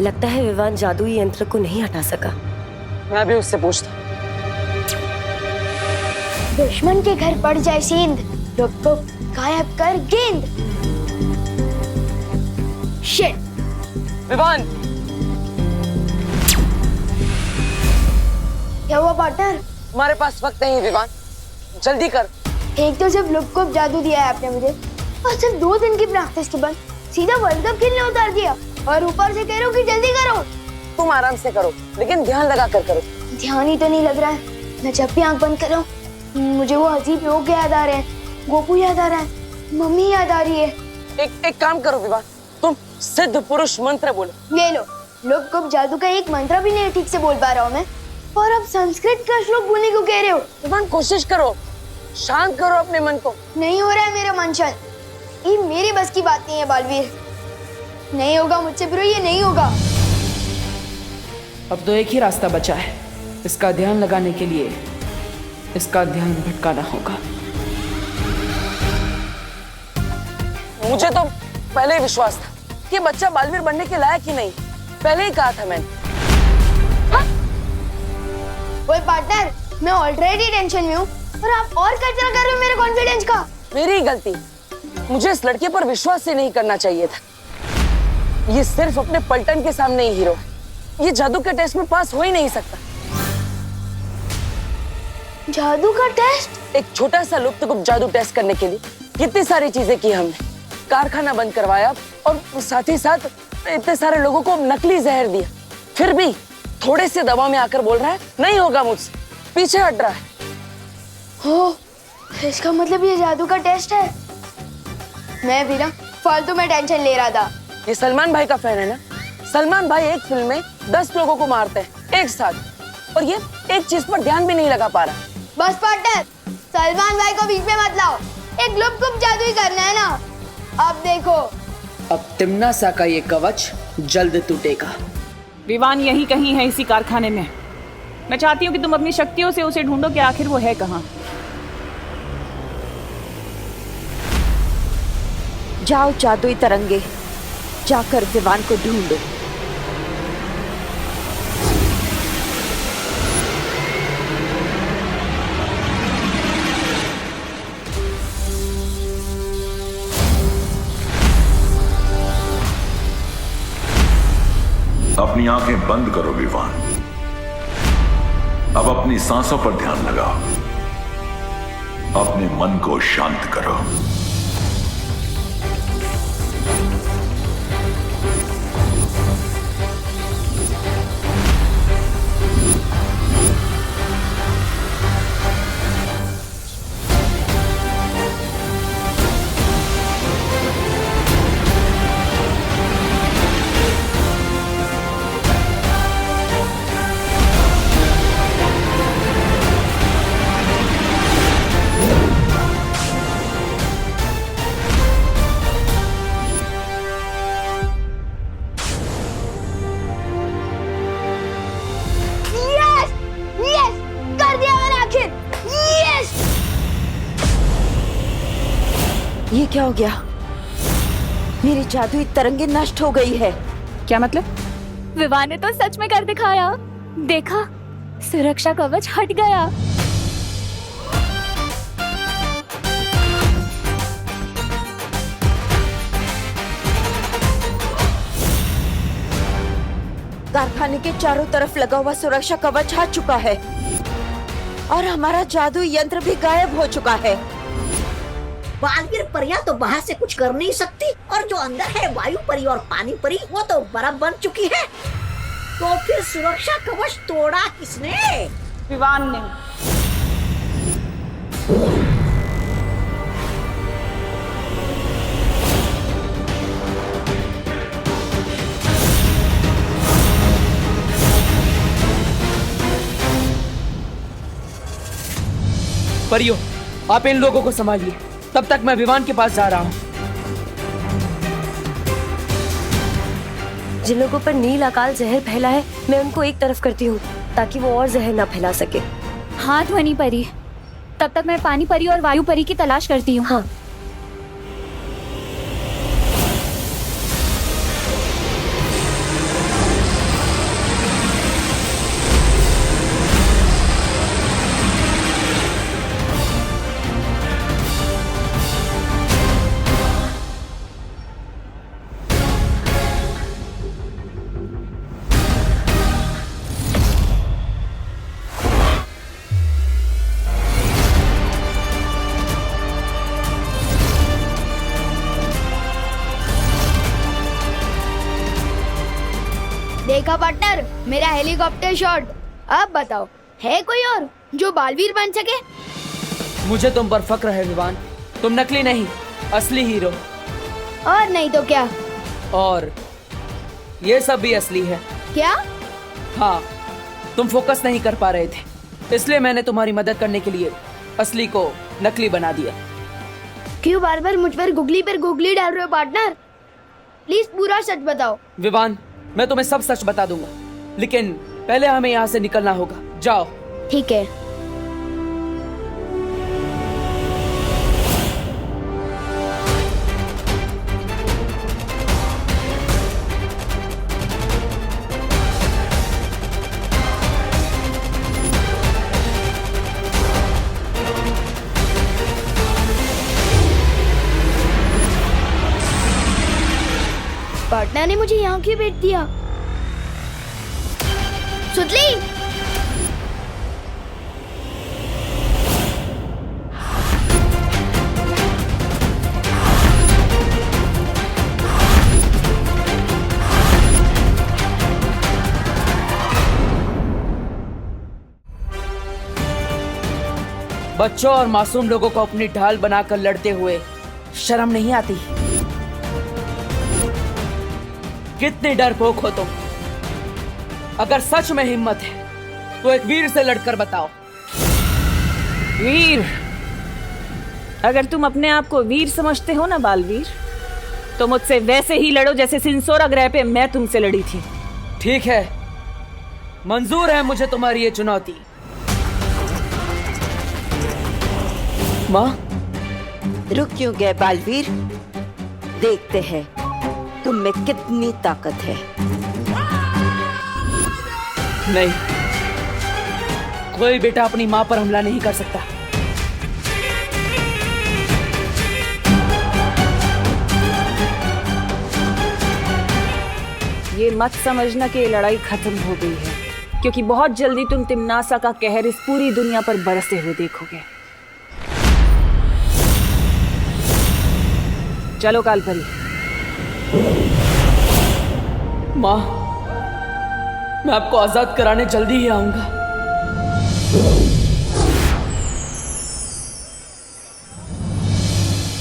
लगता है विवान जादुई यंत्र को नहीं हटा सका। मैं भी उससे पूछता। दुश्मन के घर पड़ जाए सेंध, रुक को गायब कर गेंद। शिट। विवान, क्या हुआ पार्टनर? हमारे पास वक्त नहीं है विवान, जल्दी कर। एक तो सिर्फ लुक को जादू दिया है आपने मुझे, और सिर्फ 2 दिन की प्रैक्टिस के बाद सीधा वर्ल्ड कप खेलने उतार दिया, और ऊपर से कह रहे हो कि जल्दी करो। तुम आराम से करो, लेकिन ध्यान लगा कर करो। ध्यान ही तो नहीं लग रहा है। मैं जब भी आंख बंद कर रहा हूँ मुझे वो अजीब लोग याद आ रहे हैं, गोपू याद आ रहा है, मम्मी याद आ रही है। एक काम करो विवान, तुम सिद्ध पुरुष मंत्र बोलो। ले लो, लुक को जादू का एक मंत्र भी नहीं ठीक से बोल पा रहा हूँ मैं, और अब संस्कृत का श्लोक बोलने को कह रहे हो। विवान कोशिश करो, शांत करो अपने मन को। नहीं हो रहा है मेरा मन शांत, ये मेरी बस की बात नहीं है बालवीर। नहीं होगा मुझसे ब्रो, ये नहीं होगा। अब तो एक ही रास्ता बचा है, इसका ध्यान लगाने के लिए इसका ध्यान भटकाना होगा। मुझे तो पहले ही विश्वास था कि बच्चा बालवीर बनने के लायक ही नहीं, पहले ही कहा था मैंने। ओए पार्टनर, मैं ऑलरेडी टेंशन में हूँ और आप और कचरा कर रहे हो मेरे कॉन्फिडेंस का। मेरी ही गलती, मुझे इस लड़के पर विश्वास ही नहीं करना चाहिए था। ये सिर्फ अपने पलटन के सामने ही हीरो है, ये जादू के टेस्ट में पास हो ही नहीं सकता। जादू का टेस्ट? एक छोटा सा लुप्त जादू टेस्ट करने के लिए कितनी सारी चीजें की हमने, कारखाना बंद करवाया और साथ ही साथ इतने सारे लोगों को नकली जहर दिया, फिर भी थोड़े से दबाव में आकर बोल रहा है नहीं होगा मुझसे, पीछे हट रहा है। हो, इसका मतलब ये जादू का टेस्ट है। मैं भी ना फालतू में टेंशन ले रहा था। ये सलमान भाई का फैन है ना, सलमान भाई एक फिल्म में 10 लोगों को मारते हैं एक साथ, और ये एक चीज पर ध्यान भी नहीं लगा पा रहा। बस पार्टनर, सलमान भाई को बीच में मत लाओ, एक गुप जादू ही करना है ना। अब देखो, अब तिम्नासा का ये कवच जल्द टूटेगा। विवान यहीं कहीं है इसी कारखाने में। मैं चाहती हूँ कि तुम अपनी शक्तियों से उसे ढूंढो कि आखिर वो है कहाँ। जाओ जादुई तरंगे, जाकर विवान को ढूंढो। अपनी आंखें बंद करो विवान, अब अपनी सांसों पर ध्यान लगाओ, अपने मन को शांत करो। ये क्या हो गया? मेरी जादुई तरंगे नष्ट हो गई है। क्या मतलब? विवान ने तो सच में कर दिखाया, देखा, सुरक्षा कवच हट गया। कारखाने के चारों तरफ लगा हुआ सुरक्षा कवच हट चुका है और हमारा जादुई यंत्र भी गायब हो चुका है। बालवीर परियां तो बाहर से कुछ कर नहीं सकती, और जो अंदर है वायु परी और पानी परी वो तो बर्फ बन चुकी है। तो फिर सुरक्षा कवच तोड़ा किसने? विवान ने। परियो, आप इन लोगों को संभालिए, तब तक मैं विवान के पास जा रहा हूँ। जिन लोगों पर नील अकाल जहर फैला है, मैं उनको एक तरफ करती हूँ ताकि वो और जहर ना फैला सके। हाँ ध्वनि परी, तब तक मैं पानी परी और वायु परी की तलाश करती हूँ। हाँ। देखा पार्टनर, मेरा हेलीकॉप्टर शॉट। अब बताओ, है कोई और जो बालवीर बन सके? मुझे तुम पर फक्र है विवान। तुम नकली नहीं, असली हीरो। और नहीं तो क्या? और ये सब भी असली है। क्या? हाँ, तुम फोकस नहीं कर पा रहे थे, इसलिए मैंने तुम्हारी मदद करने के लिए असली को नकली बना दिया। क्यों बार बार मुझ पर गुगली डाल रहे हो पार्टनर? प्लीज पूरा सच बताओ। विवान, मैं तुम्हें सब सच बता दूंगा, लेकिन पहले हमें यहाँ से निकलना होगा। जाओ। ठीक है। पार्टनर ने मुझे यहाँ क्यों भेज दिया? सुतली, बच्चों और मासूम लोगों को अपनी ढाल बनाकर लड़ते हुए शर्म नहीं आती? कितने डरपोक हो तुम। अगर सच में हिम्मत है तो एक वीर से लड़कर बताओ। वीर? अगर तुम अपने आप को वीर समझते हो ना बालवीर, तो मुझसे वैसे ही लड़ो जैसे सिंसोरा ग्रह पे मैं तुमसे लड़ी थी। ठीक है, मंजूर है मुझे तुम्हारी ये चुनौती। माँ, रुक क्यों गए बालवीर? देखते हैं तुम में कितनी ताकत है। नहीं, कोई बेटा अपनी माँ पर हमला नहीं कर सकता। ये मत समझना कि ये लड़ाई खत्म हो गई है, क्योंकि बहुत जल्दी तुम तिम्नासा का कहर इस पूरी दुनिया पर बरसते हुए देखोगे। चलो कालपरी। माँ, मैं आपको आजाद कराने जल्दी ही आऊंगा।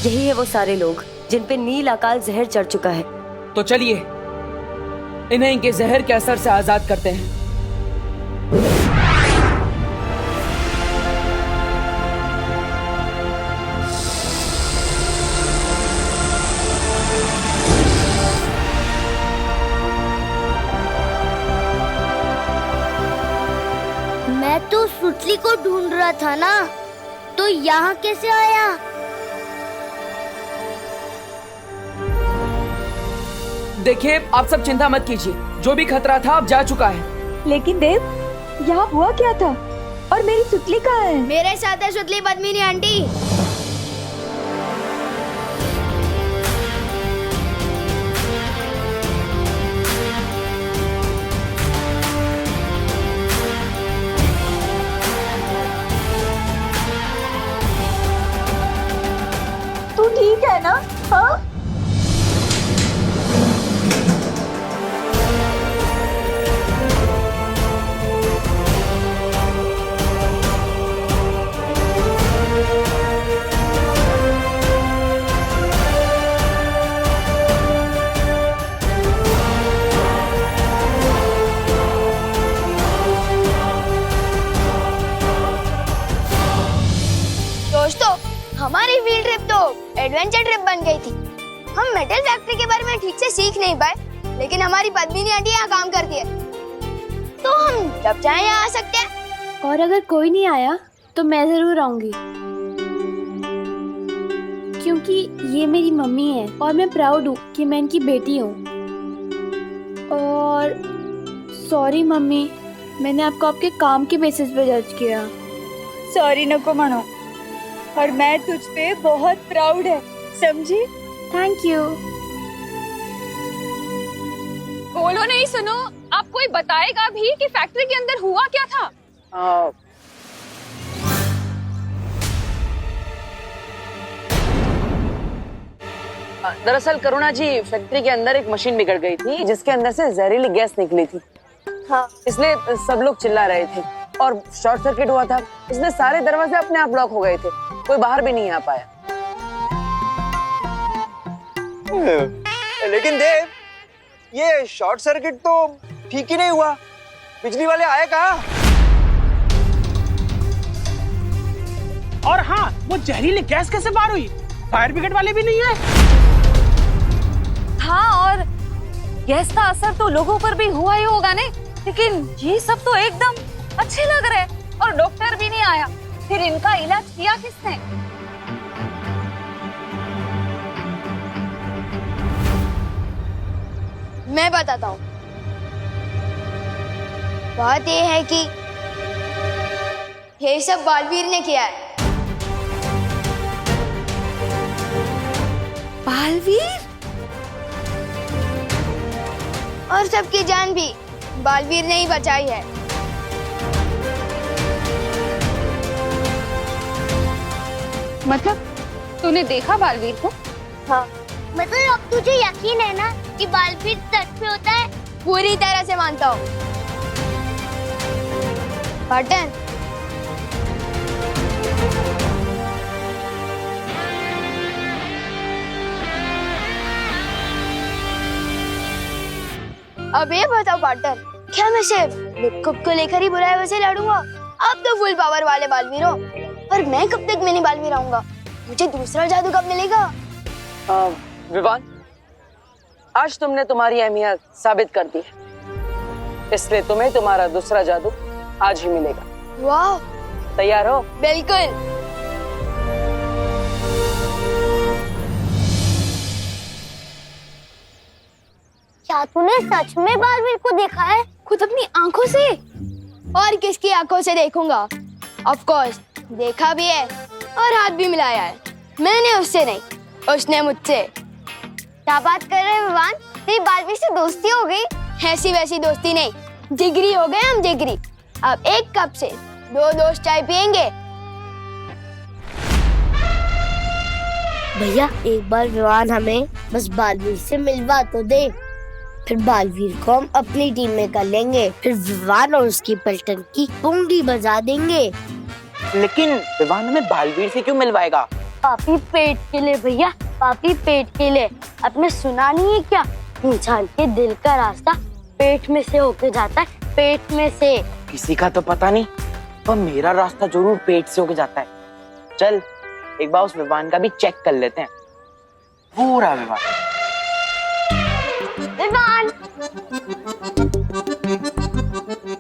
यही है वो सारे लोग जिन पे नील अकाल जहर चढ़ चुका है। तो चलिए इन्हें इनके जहर के असर से आजाद करते हैं। मैं तो सुतली को ढूंढ रहा था ना, तो यहाँ कैसे आया? देखिए, आप सब चिंता मत कीजिए, जो भी खतरा था अब जा चुका है। लेकिन देव, यहाँ हुआ क्या था? और मेरी सुतली कहाँ है? मेरे साथ है सुतली पद्मिनी आंटी। तू ठीक है ना? हाँ? दोस्तों, हमारी फील्ड ट्रिप तो एडवेंचर ट्रिप बन गई थी। हम मेटल फैक्ट्री के बारे में ठीक से सीख नहीं पाए, लेकिन हमारी पद्मिनी आंटी यहाँ काम करती है, तो हम जब चाहे यहाँ आ सकते हैं। और अगर कोई नहीं आया तो मैं जरूर आऊंगी, क्योंकि ये मेरी मम्मी है और मैं प्राउड हूँ कि मैं इनकी बेटी हूँ। और सॉरी मम्मी, मैंने आपको आपके काम के बेसिस पे जज किया। सॉरी नको मानो, और मैं तुझ पे बहुत प्राउड है, समझी? Thank you. बोलो नहीं, सुनो, आप कोई बताएगा भी कि फैक्ट्री के अंदर हुआ क्या था? दरअसल करुणा जी, फैक्ट्री के अंदर एक मशीन बिगड़ गई थी जिसके अंदर से जहरीली गैस निकली थी। हाँ। इसलिए सब लोग चिल्ला रहे थे और शॉर्ट सर्किट हुआ था। इसलिए सारे दरवाजे अपने आप ब्लॉक हो गए थे, कोई बाहर भी नहीं आ पाया। लेकिन देव, ये शॉर्ट सर्किट तो ठीक ही नहीं हुआ, बिजली वाले आए कहाँ? और हाँ, वो जहरीली गैस कैसे बाहर हुई? फायर ब्रिगेड वाले भी नहीं आए। हाँ, और गैस का असर तो लोगों पर भी हुआ ही होगा ने, लेकिन ये सब तो एकदम अच्छे लग रहे और डॉक्टर भी नहीं आया। फिर इनका इलाज किया किसने? मैं बताता हूँ। बात ये है कि ये सब बालवीर ने किया है। बालवीर? और सबकी जान भी बालवीर ने ही बचाई है। मतलब तूने देखा बालवीर को? हाँ। मतलब अब तुझे यकीन है ना कि बालवीर सच में होता है? पूरी तरह से मानता हूँ। बटन, अब ये बताओ पार्टनर, क्या मैं सिर्फ लिपकुप को लेकर ही बुराई वैसे लड़ूंगा? अब तो फुल पावर वाले बालवीर हो, पर मैं कब तक मिनी बालवीर आऊंगा? मुझे दूसरा जादू कब मिलेगा? विवान, आज तुमने तुम्हारी अहमियत साबित कर दी है, इसलिए तुम्हें तुम्हारा दूसरा जादू आज ही मिलेगा। वाह, तैयार हो? बिल्कुल। क्या तूने सच में बालवीर को देखा है? खुद अपनी आंखों से? और किसकी आंखों से देखूंगा? ऑफ कोर्स देखा भी है और हाथ भी मिलाया है। मैंने उससे नहीं, उसने मुझसे। क्या बात कर रहे हैं विवान? तेरी बालवीर से दोस्ती हो गई? ऐसी वैसी दोस्ती नहीं, जिगरी हो गए हम, जिगरी। अब एक कप से 2 दोस्त चाय पियेंगे। भैया, एक बार विवान हमें बस बालवीर से मिलवा तो दे, फिर बालवीर को हम अपनी टीम में कर लेंगे, फिर विवान और उसकी पलटन की पुंगी बजा देंगे। लेकिन विवान हमें बालवीर से क्यों मिलवाएगा? पापी पेट के लिए भैया, पापी पेट के लिए। आपने सुना नहीं है क्या? इंसान के दिल का रास्ता पेट में से होके जाता है, पेट में से। किसी का तो पता नहीं, पर मेरा रास्ता जरूर पेट से होके जाता है। चल एक बार उस विवान का भी चेक कर लेते हैं, पूरा विवान। विवान!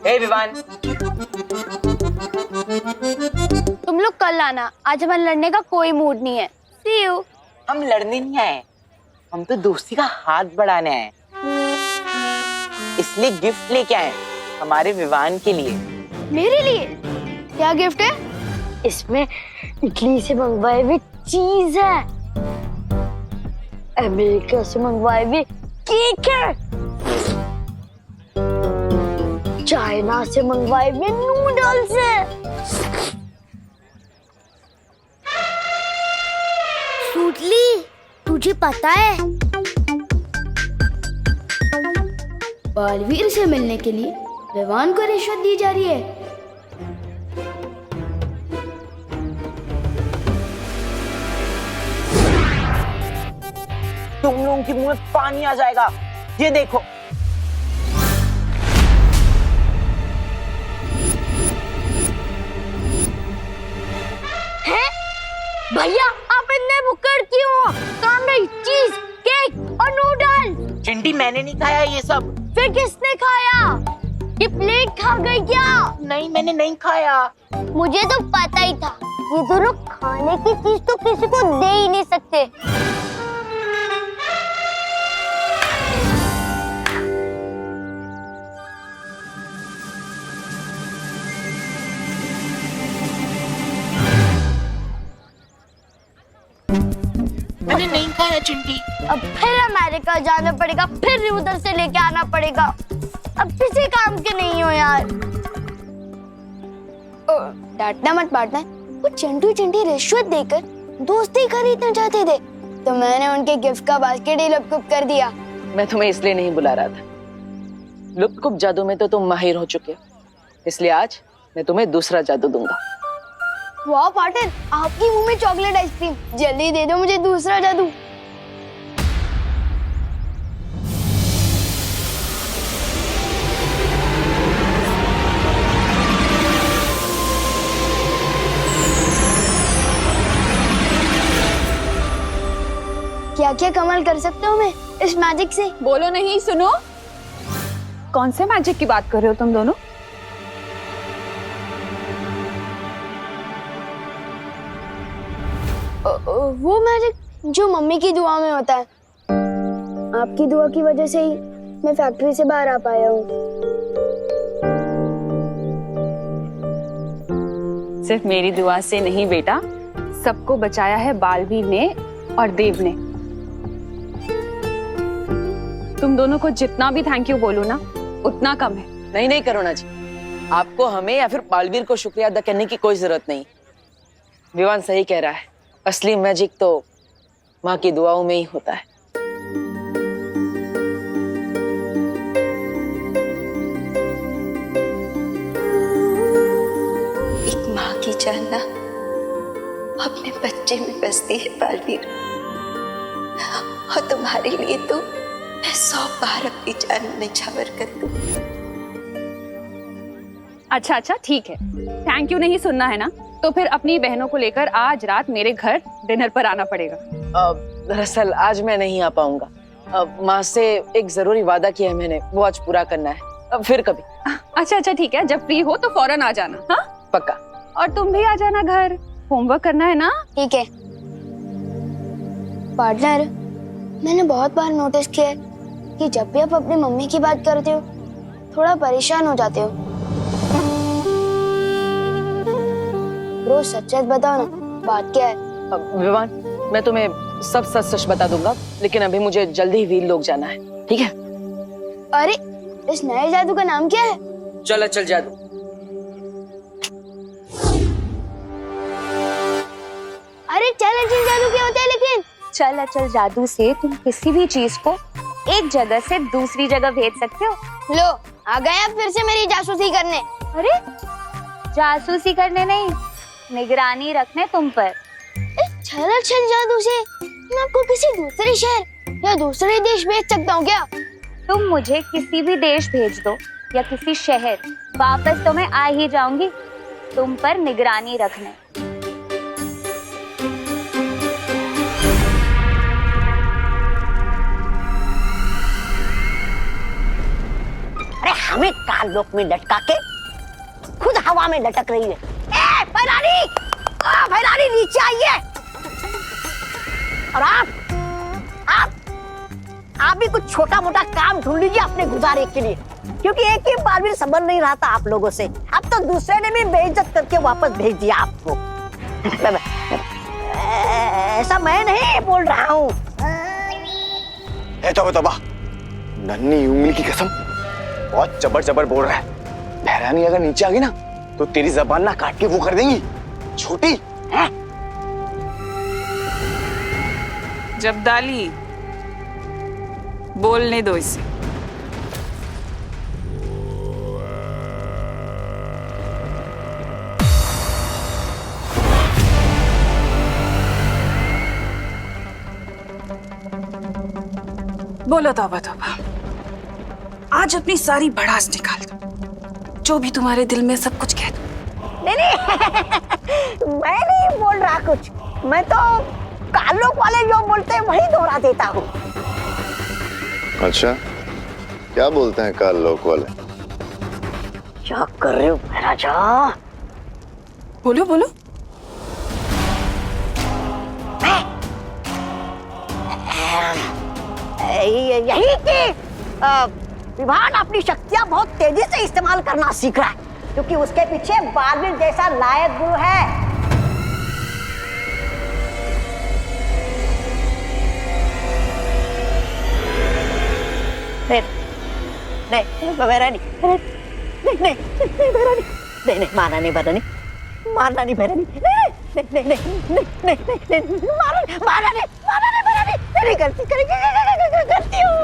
हे विवान, तुम लोग कल आना, आज हमारे लड़ने का कोई मूड नहीं है। See you। हम लड़ने नहीं आए, हम तो दोस्ती का हाथ बढ़ाने आए, इसलिए गिफ्ट लेके आए हमारे विवान के लिए। मेरे लिए? क्या गिफ्ट है? इसमें इटली से मंगवाए हुए चीज है, अमेरिका से मंगवाए हुए केक है, चाइना से मंगवाए हुए नूडल्स है। सूटली, तुझे पता है बालवीर से मिलने के लिए विवान को रिश्वत दी जा रही है। तुम लोगों के मुंह में पानी आ जाएगा, ये देखो। भैया, आप इतने बुक्कड़ क्यों हो? काम में चीज, केक और नूडल। चिंटी, मैंने नहीं खाया ये सब। फिर किसने खाया? ये प्लेट खा गई क्या? नहीं, मैंने नहीं खाया। मुझे तो पता ही था, ये दोनों खाने की चीज तो किसी को दे ही नहीं सकते। मैंने नहीं खाया चिंटी। अब फिर अमेरिका जाना पड़ेगा, फिर उधर से लेके आना पड़ेगा। अब किसी काम के नहीं हो यार। डांटना मत पार्टनर, वो चंटू चिंटी रिश्वत देकर दोस्ती खरीदना चाहते थे, तो मैंने उनके गिफ्ट का बास्केट ही लुप्त कर दिया। मैं तुम्हें इसलिए नहीं बुला रहा था। लुप्त जादू में तो तुम माहिर हो चुके हो, इसलिए आज मैं तुम्हें दूसरा जादू दूंगा। वाह पार्टनर, आपकी मुंह में चॉकलेट आइसक्रीम, जल्दी दे दो मुझे दूसरा जादू। क्या क्या कमाल कर सकते हो मैं इस मैजिक से। बोलो नहीं, सुनो। कौन से मैजिक की बात कर रहे हो तुम दोनों? वो मैजिक जो मम्मी की दुआ में होता है। आपकी दुआ की वजह से ही मैं फैक्ट्री से बाहर आ पाया हूँ। सिर्फ मेरी दुआ से नहीं बेटा, सबको बचाया है बालवीर ने और देव ने। तुम दोनों को जितना भी थैंक यू बोलूं ना उतना कम है। नहीं नहीं करुणा जी, आपको हमें या फिर बालवीर को शुक्रिया अदा करने की कोई जरूरत नहीं। विवान सही कह रहा है, असली मैजिक तो माँ की दुआओं में ही होता है। एक माँ की जान ना अपने बच्चे में बसती है बालवीर, और तुम्हारे लिए तो मैं 100 बार अपनी जान निछावर कर दूं। अच्छा ठीक है, थैंक यू नहीं सुनना है ना, तो फिर अपनी बहनों को लेकर आज रात मेरे घर डिनर पर आना पड़ेगा। दरअसल आज मैं नहीं आ पाऊंगा। माँ से एक जरूरी वादा किया है मैंने, वो आज पूरा करना है। फिर कभी। अच्छा ठीक है, जब फ्री हो तो फौरन आ जाना। हाँ पक्का। और तुम भी आ जाना घर, होमवर्क करना है ना। ठीक है। पार्टनर, मैंने बहुत बार नोटिस किया है कि जब भी आप अपनी मम्मी की बात करते हो थोड़ा परेशान हो जाते हो। रोज सच सच बताओ ना, बात क्या है? विवान, मैं तुम्हें सब सच सच बता दूंगा, लेकिन अभी मुझे जल्दी व्हील लोग जाना है, ठीक है? अरे, इस नए जादू का नाम क्या है? चल जादू। अरे चल जादू क्या होता है? लेकिन चल जादू से तुम किसी भी चीज को एक जगह से दूसरी जगह भेज सकते हो। लो, आ गए आप फिर से मेरी जासूसी करने। अरे जासूसी करने नहीं, निगरानी रखने तुम पर। चल जादू से मैं आपको किसी दूसरे शहर या दूसरे देश भेज सकता हूँ क्या? तुम मुझे किसी भी देश भेज दो या किसी शहर, वापस तो मैं आ ही जाऊंगी तुम पर निगरानी रखने। अरे हमें काल लोक में लटका के खुद हवा में लटक रही है। ए भैरानी, भैरानी नीचे आइए। और आप भी कुछ छोटा मोटा काम ढूंढ लीजिए अपने गुजारे के लिए, क्योंकि एक ही बार भी संभल नहीं रहा था आप लोगों से। अब तो दूसरे ने भी बेइज्जत करके वापस भेज दिया आपको। ऐसा मैं नहीं बोल रहा हूँ। तोबा, नन्ही उंगली की कसम, बहुत जबर बोल रहा है। भैरानी अगर नीचे आ गई ना तो तेरी जबान ना काट के वो कर देंगी छोटी। जब्दाली, बोलने दो इसे। बोलो तौबा, आज अपनी सारी भड़ास निकाल दो, जो भी तुम्हारे दिल में सब कुछ कह दो। नहीं मैं नहीं बोल रहा कुछ, मैं तो कालोक वाले जो बोलते हैं वही दोहरा देता हूँ। अच्छा, क्या बोलते हैं काल लोक वाले? क्या कर रहे हो महाराजा? बोलो। यही कि विभान अपनी शक्तियां बहुत तेजी से इस्तेमाल करना सीख रहा है, क्योंकि उसके पीछे बालवीर जैसा लायक गुरु है। नहीं भैरानी, नहीं मारना नहीं भैरानी, मारना नहीं भैरानी, नहीं मारना नहीं भैरानी। करती हूँ।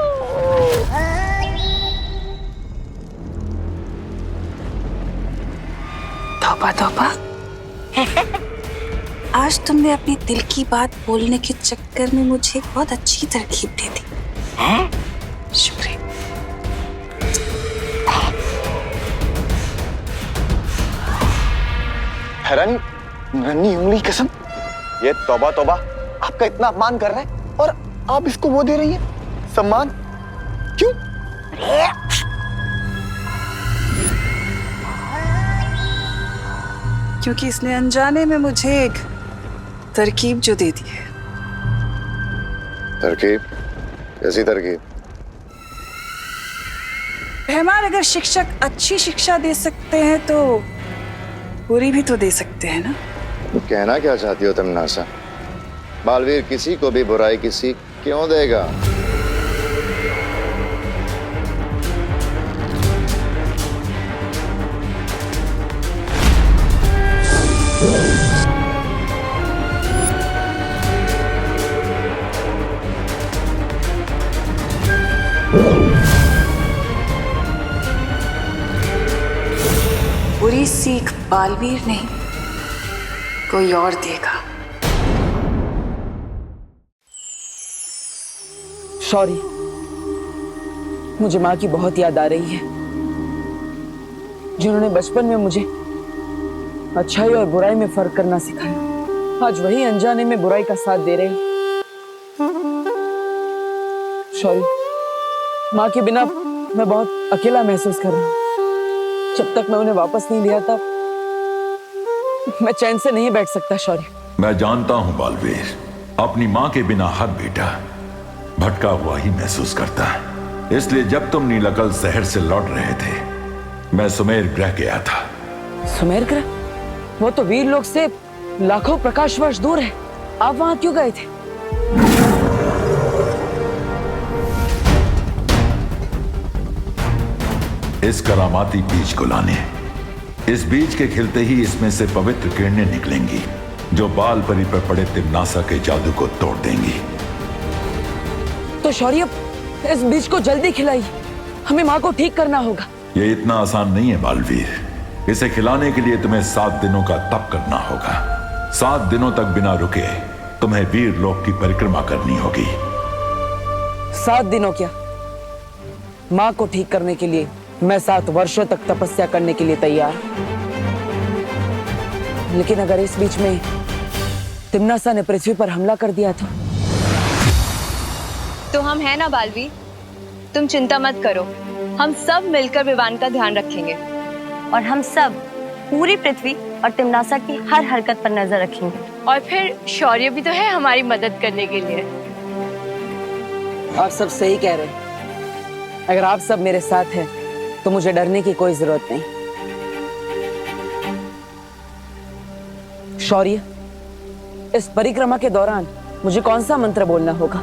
तौबा तौबा। आज तुमने अपनी दिल की बात बोलने के चक्कर में मुझे एक बहुत अच्छी तरकीब दे दी। शुक्रिया। हैरानी, नन्ही उंगली की कसम, ये तौबा तौबा आपका इतना अपमान कर रहा है और आप इसको वो दे रही है सम्मान, क्यों? क्योंकि इसने अनजाने में मुझे एक तरकीब जो दे दी है। तरकीब? कैसी तरकीब? रहमान, अगर शिक्षक अच्छी शिक्षा दे सकते हैं तो बुरी भी तो दे सकते हैं ना। तो कहना क्या चाहती हो तुम नासा? बालवीर किसी को भी बुराई की सीख क्यों देगा? बुरी सीख बालवीर नहीं, कोई और देगा। शौर्य, मुझे माँ की बहुत याद आ रही है, जिन्होंने बचपन में मुझे अच्छाई और बुराई में फर्क करना सिखाया। आज वही अनजाने में बुराई का साथ दे रहे हैं। शौर्य, माँ के बिना मैं बहुत अकेला महसूस कर रहा हूँ। जब तक मैं उन्हें वापस नहीं लिया तब मैं चैन से नहीं बैठ सकता। शौर्य, मैं जानता हूं बालवीर, अपनी मां के बिना हर बेटा भटका हुआ ही महसूस करता है। इसलिए जब तुम नीलकल शहर से लौट रहे थे, मैं सुमेर ग्रह गया था। सुमेर ग्रह? वो तो वीर लोक से लाखों प्रकाश वर्ष दूर है। आप वहां क्यों गए थे? इस करामाती बीज को लाने। इस बीज के खिलते ही इसमें से पवित्र किरणें निकलेंगी, जो बाल परी पर पड़े तिम्नासा के जादू को तोड़ देंगी। तो शौर्य, इस बीज को जल्दी खिलाइए, हमें माँ को ठीक करना होगा। ये इतना आसान नहीं है बालवीर। इसे खिलाने के लिए तुम्हें 7 दिनों का तप करना होगा। 7 दिनों तक बिना रुके तुम्हें वीर लोक की परिक्रमा करनी होगी। 7 दिनों क्या? माँ को ठीक करने के लिए मैं 7 वर्षों तक तपस्या करने के लिए तैयार। लेकिन अगर इस बीच में तिम्नासा ने पृथ्वी पर हमला कर दिया तो हम है ना बालवीर, तुम चिंता मत करो। हम सब मिलकर विवान का ध्यान रखेंगे और हम सब पूरी पृथ्वी और तिम्नासा की हर हरकत पर नजर रखेंगे। और फिर शौर्य भी तो है हमारी मदद करने के लिए। आप सब सही कह रहे हैं। अगर आप सब मेरे साथ हैं तो मुझे डरने की कोई जरूरत नहीं। शौर्य, इस परिक्रमा के दौरान मुझे कौन सा मंत्र बोलना होगा?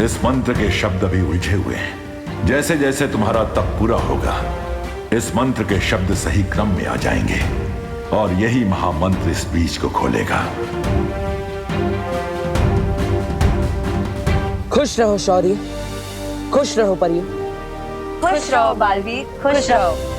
इस मंत्र के शब्द अभी उलझे हुए हैं। जैसे जैसे तुम्हारा तप पूरा होगा, इस मंत्र के शब्द सही क्रम में आ जाएंगे और यही महामंत्र इस बीज को खोलेगा। खुश रहो शौर्य, खुश रहो परियों। खुश रहो बालवीर, खुश रहो।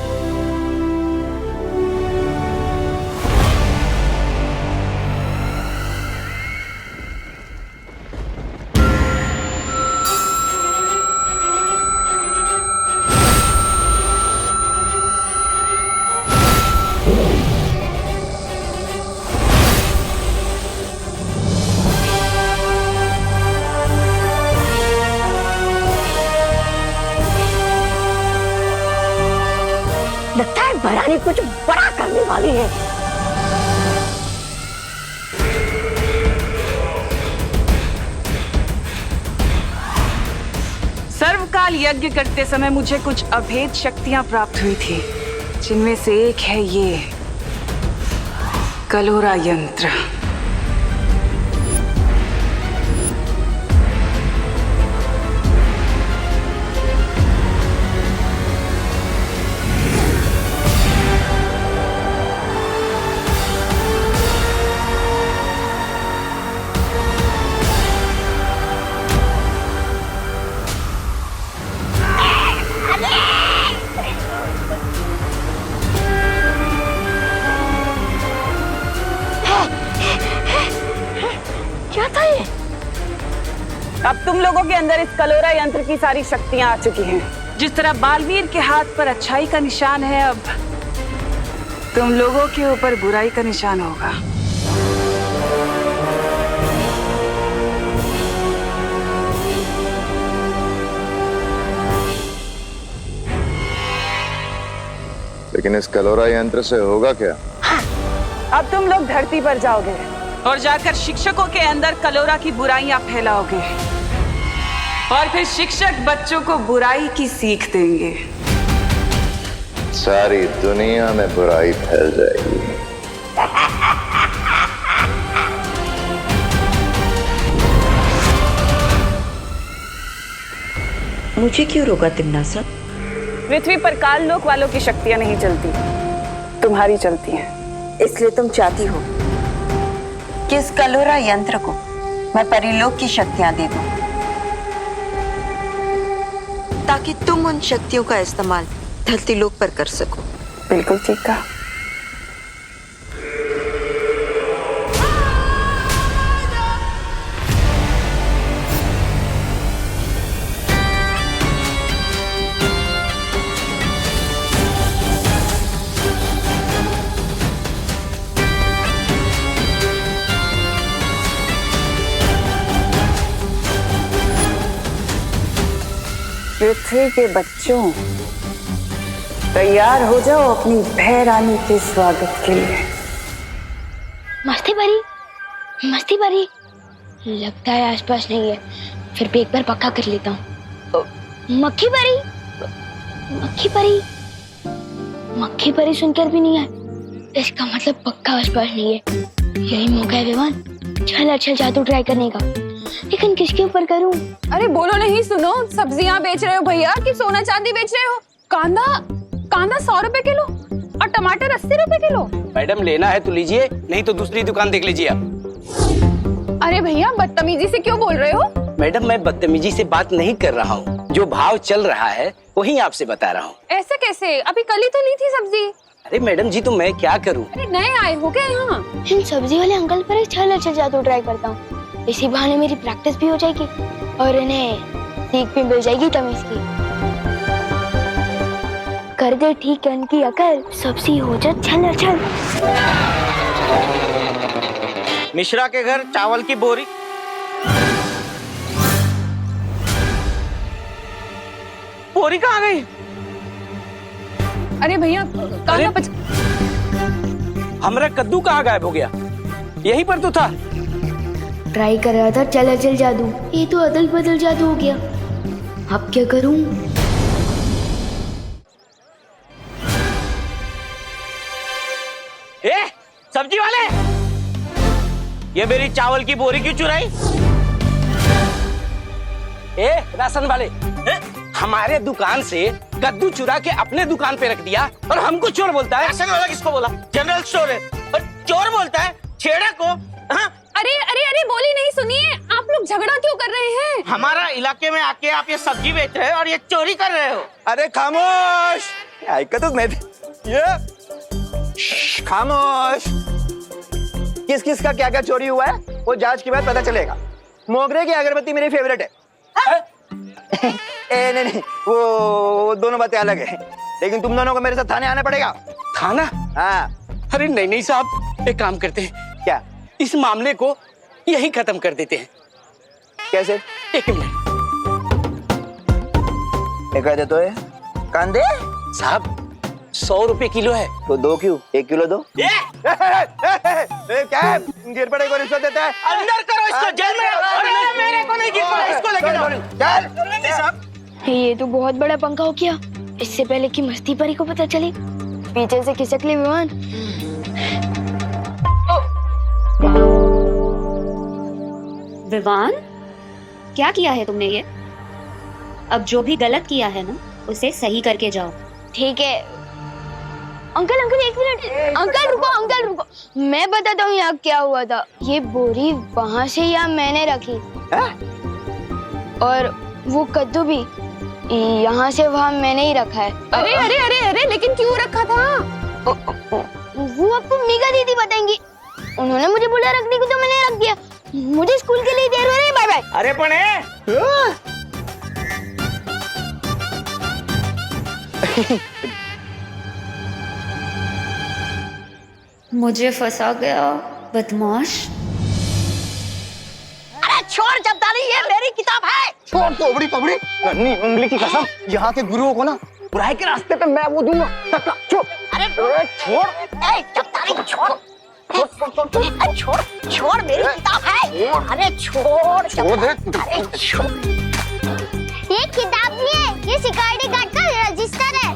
लगता है भरानी कुछ बड़ा करने वाली है। सर्वकाल यज्ञ करते समय मुझे कुछ अभेद शक्तियां प्राप्त हुई थी, जिनमें से एक है ये कलोरा यंत्र। अब तुम लोगों के अंदर इस कलोरा यंत्र की सारी शक्तियां आ चुकी हैं। जिस तरह बालवीर के हाथ पर अच्छाई का निशान है, अब तुम लोगों के ऊपर बुराई का निशान होगा। लेकिन इस कलोरा यंत्र से होगा क्या? अब तुम लोग धरती पर जाओगे और जाकर शिक्षकों के अंदर कलोरा की बुराइयां फैलाओगे और फिर शिक्षक बच्चों को बुराई की सीख देंगे। सारी दुनिया में बुराई फैल जाएगी। मुझे क्यों रोका तिमनासा? पृथ्वी पर काल लोक वालों की शक्तियां नहीं चलती, तुम्हारी चलती हैं। इसलिए तुम चाहती हो कि इस कलोरा यंत्र को मैं परिलोक की शक्तियां दे दूं, ताकि तुम उन शक्तियों का इस्तेमाल धरती लोक पर कर सको। बिल्कुल ठीक कहा। पृथ्वी के बच्चों, तैयार हो जाओ अपनी भय रानी के स्वागत के लिए। मस्ती भरी लगता है आसपास नहीं है, फिर भी एक बार पक्का कर लेता हूँ। मक्खी परी सुनकर भी नहीं है, इसका मतलब पक्का आसपास नहीं है। यही मौका है विवान, चल जादू ट्राई करने का, लेकिन किसके ऊपर करूं? अरे बोलो नहीं, सुनो, सब्जियां बेच रहे हो भैया कि सोना चांदी बेच रहे हो? कांदा 100 रुपए किलो और टमाटर 80 रुपए किलो। मैडम लेना है तो लीजिए, नहीं तो दूसरी दुकान देख लीजिए आप। अरे भैया बदतमीजी से क्यों बोल रहे हो? मैडम मैं बदतमीजी से बात नहीं कर रहा हूँ, जो भाव चल रहा है वही आपसे बता रहा हूँ। ऐसे कैसे? अभी कल ही तो ली थी सब्जी। अरे मैडम जी, तो मैं क्या करूँ? अरे नए आए हो क्या यहाँ? इन सब्जी वाले अंकल पर चल जादू ट्राई करता हूँ, इसी बहाने मेरी प्रैक्टिस भी हो जाएगी और इन्हें सीख भी मिल जाएगी तमीज की। कर दे ठीक इनकी अकल, सब्जी हो जा चल। मिश्रा के घर चावल की बोरी। बोरी कहाँ गई? अरे भैया हमारा कद्दू कहाँ गायब हो गया? यहीं पर तो था। ट्राई कर रहा था चल जादू, ये तो अदल बदल जादू हो गया। अब क्या करूं? सब्जी वाले, ये मेरी चावल की बोरी क्यों चुराई? राशन वाले, हमारे दुकान से कद्दू चुरा के अपने दुकान पे रख दिया और हमको चोर बोलता है। राशन वाला किसको बोला? जनरल स्टोर है और चोर बोलता है छेड़ा को। हाँ? अरे बोली नहीं, सुनिए, आप लोग झगड़ा क्यों कर रहे हैं? हमारा इलाके में आके आप ये सब्जी बेच रहे हो और ये चोरी कर रहे हो। अरे खामोश, खामोश। किस का क्या चोरी हुआ है वो जांच के बाद पता चलेगा। मोगरे की अगरबत्ती मेरी फेवरेट है। नहीं, वो दोनों बातें अलग है, लेकिन तुम दोनों को मेरे साथ थाने आना पड़ेगा। थाना? हाँ। अरे नहीं साहब, एक काम करते हैं, क्या? इस मामले को यही खत्म कर देते हैं। कैसे? एक मिनट। कह दे तो है कांदे साहब 100 रुपए किलो है। तो 2 क्यों? 1 किलो दो। क्या गिर पड़े को रिश्वत देता है? अंदर करो इसको, जेल में। अरे मेरे को नहीं गिर पड़ा, इसको लेके जाओ। ये तो बहुत बड़ा पंखा हो गया। इससे पहले कि मस्ती परी को पता चले, पीछे से खिसक ले विमान। विवान, क्या किया है तुमने ये? अब जो भी गलत किया है ना, उसे सही करके जाओ। ठीक है अंकल, एक मिनट। अंकल रुको, मैं बताता हूँ यहाँ क्या हुआ था। ये बोरी वहाँ से यहाँ मैंने रखी और वो कद्दू भी यहाँ से वहाँ मैंने ही रखा है। अरे लेकिन क्यों रखा था? वो आपको मीगा दीदी बताएंगी। उन्होंने मुझे बोला रखने को तो मैंने रख दिया। मुझे स्कूल के लिए देर हो रही है। Bye bye. काय? अरे पण मुझे फंसा गया बदमाश। अरे छोड़ जब्दारी, ये मेरी किताब है। छोड़ तोबड़ी पबड़ी, नन्ही उंगली की कसम, यहाँ के गुरुओं को ना बुराई के रास्ते पे मैं वो दूंगा। छोड़, अरे छोड़, ए जब्दारी छोड़, छोड़, छोड़ मेरी किताब है। अरे छोड़, छोड़ दे। अरे छोड़। ये किताब नहीं है, ये सिक्योरिटी गार्ड का रजिस्टर है।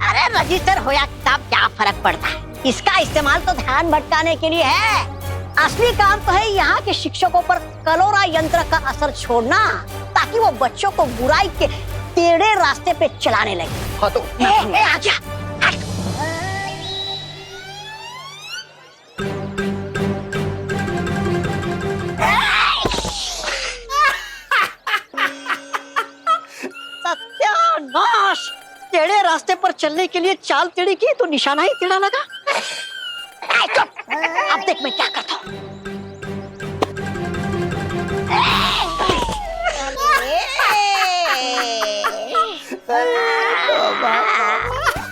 अरे रजिस्टर हो या किताब क्या फर्क पड़ता है? इसका इस्तेमाल तो ध्यान भटकाने के लिए है। असली काम तो है यहाँ के शिक्षकों पर कलोरा यंत्र का असर छोड़ना, ताकि वो बच्चों को बुराई के टेढ़े रास्ते पे चलाने लगे। हाँ तो आजा। सत्यानाश! टेढ़े रास्ते पर चलने के लिए चाल टेढ़ी की तो निशाना ही टेढ़ा लगा। अब देख मैं क्या करता हूँ।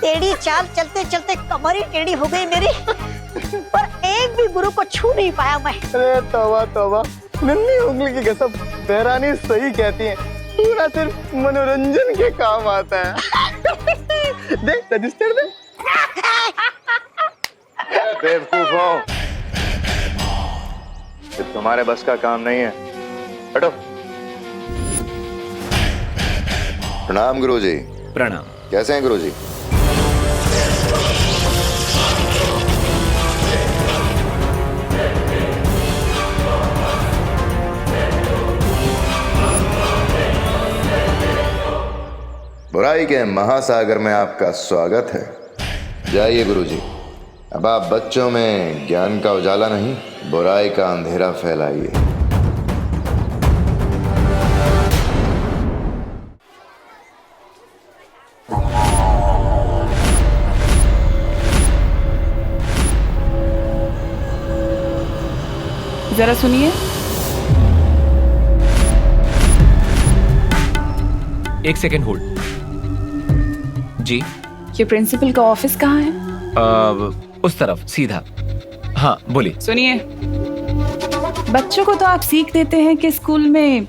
टेढ़ी चाल चलते चलते कमर ही टेढ़ी हो गई मेरी, पर एक भी गुरु को छू नहीं पाया मैं। अरे तौबा तौबा, नन्ही उंगली की कसम, देहरानी सही कहती है, तू ना सिर्फ मनोरंजन के काम आता है। देख रजिस्टर दे। बेवकूफ हो, ये तुम्हारे बस का काम नहीं है। हटो। प्रणाम गुरुजी। प्रणाम। कैसे हैं गुरुजी? बुराई के महासागर में आपका स्वागत है। जाइए गुरुजी, अब आप बच्चों में ज्ञान का उजाला नहीं, बुराई का अंधेरा फैलाइए। जरा सुनिए। एक सेकेंड होल्ड। जी, ये प्रिंसिपल का ऑफिस कहाँ है? उस तरफ सीधा। हाँ बोलिए। सुनिए, बच्चों को तो आप सीख देते हैं कि स्कूल में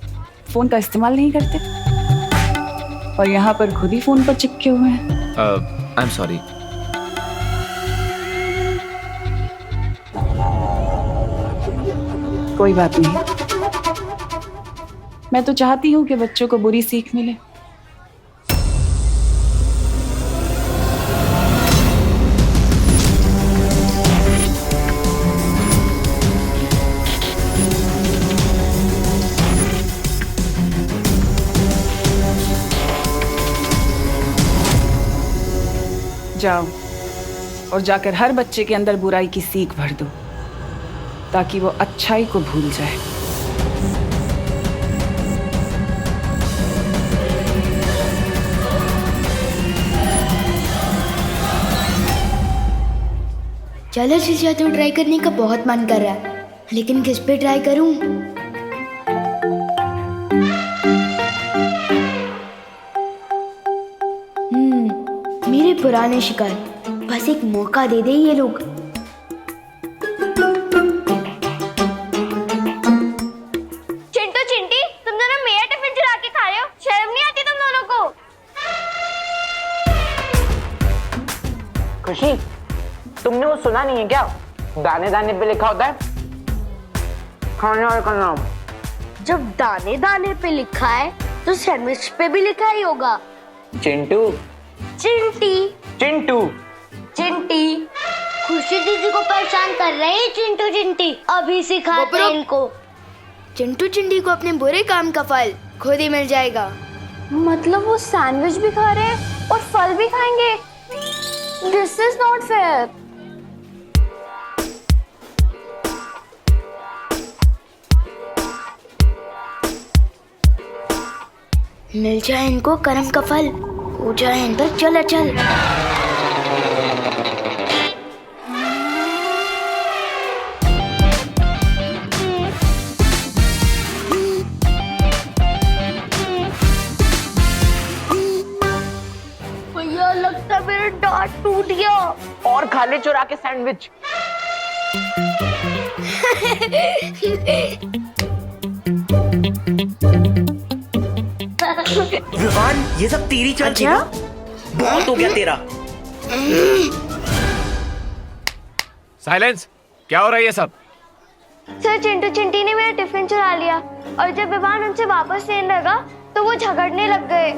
फोन का इस्तेमाल नहीं करते, और यहाँ पर खुद ही फोन पर चिपके हुए हैं। I am sorry. कोई बात नहीं, मैं तो चाहती हूँ कि बच्चों को बुरी सीख मिले। जाओ और जाकर हर बच्चे के अंदर बुराई की सीख भर दो, ताकि वो अच्छाई को भूल जाए। चलो जीजा, तो ट्राई करने का बहुत मन कर रहा है, लेकिन किस पे ट्राई करूं? मेरे पुराने शिकार, बस एक मौका दे दे ये लोग। चिंटू चिंटी, तुम दोनों मेरा टिफिन चुरा के खा रहे हो, शर्म नहीं आती तुम दोनों को? खुशी, तुमने वो सुना नहीं है क्या? दाने दाने पे लिखा होता है खाने वाले का नाम। जब दाने दाने पे लिखा है तो सैंडविच पे भी लिखा ही होगा। चिंटू। चिंटी। चिंटू। चिंटी। खुशी दीदी को परेशान कर रहे हैं चिंटू चिंटी, अभी सिखाते हैं इनको। चिंटू चिंटी को अपने बुरे काम का फल खुद ही मिल जाएगा। मतलब वो सैंडविच भी खा रहे हैं और फल भी खाएंगे? This is not fair. मिल जाए इनको कर्म का फल, हो जाए इन पर चल चल। खा ले चुरा के सैंडविच। विवान, ये सब तेरी चाल थी ना? बहुत हो गया तेरा। साइलेंस। क्या हो रहा है ये सब? सर, चिंटू चिंटी ने मेरा टिफिन चुरा लिया और जब विवान उनसे वापस लेने लगा तो वो झगड़ने लग गए।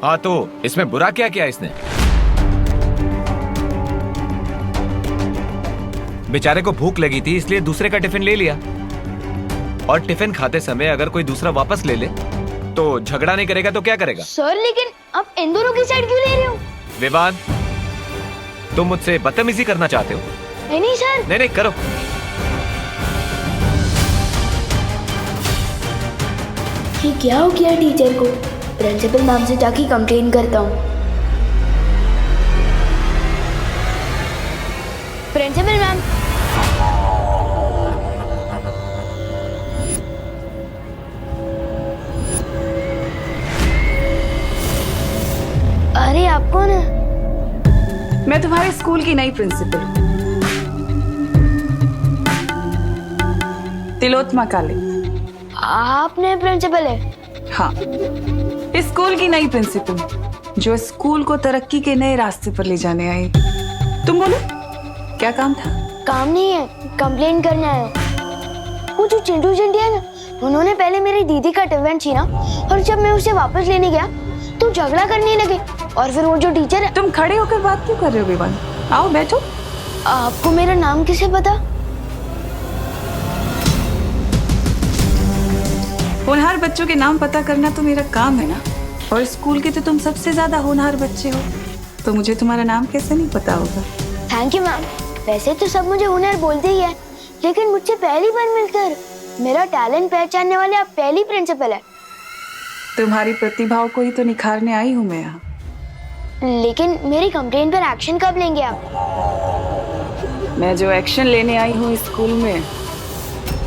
हाँ, तो इसमें बुरा क्या किया इसने? बेचारे को भूख लगी थी इसलिए दूसरे का टिफिन ले लिया, और टिफिन खाते समय अगर कोई दूसरा वापस ले ले तो झगड़ा नहीं करेगा तो क्या करेगा? सर, लेकिन आप इन दोनों की साइड क्यों ले रहे हो? विवान, तुम मुझसे बदतमीजी करना चाहते हो? नहीं सर। नहीं करो। ये क्या हो गया टीचर को? प्रिंसिपल मैम से जाके कंप्लेन करता हूँ। प्रिंसिपल मैम, अरे आप कौन है? मैं तुम्हारे स्कूल की नई प्रिंसिपल हूँ, तिलोत्तमा काले। आप नए प्रिंसिपल है? हाँ, इस स्कूल की नई प्रिंसिपल जो स्कूल को तरक्की के नए रास्ते पर ले जाने आई। तुम बोलो, क्या काम था? काम नहीं है, कंप्लेन करने आया हूँ। वो जो चिंटू चिंटी है ना, उन्होंने पहले मेरी दीदी का टिफिन छीना और जब मैं उसे वापस लेने गया तो झगड़ा करने लगे। और फिर वो जो टीचर है। तुम खड़े होकर बात क्यों कर रहे हो विवान? आओ बैठो। आपको मेरा नाम किसे पता? होनहार बच्चों के नाम पता करना तो मेरा काम है ना, और स्कूल के तो तुम सबसे ज्यादा होनहार बच्चे हो, तो मुझे तुम्हारा नाम कैसे नहीं पता होगा? Thank you ma'am. वैसे तो सब मुझे होनहार बोलते ही है, लेकिन मुझसे पहली बार मिलकर मेरा टैलेंट पहचानने वाले आप पहली प्रिंसिपल है। तुम्हारी प्रतिभाओं को ही तो निखारने आई हूँ मैं यहाँ। लेकिन मेरी कंप्लेन पर एक्शन कब लेंगे आप? मैं जो एक्शन लेने आई हूँ इस स्कूल में,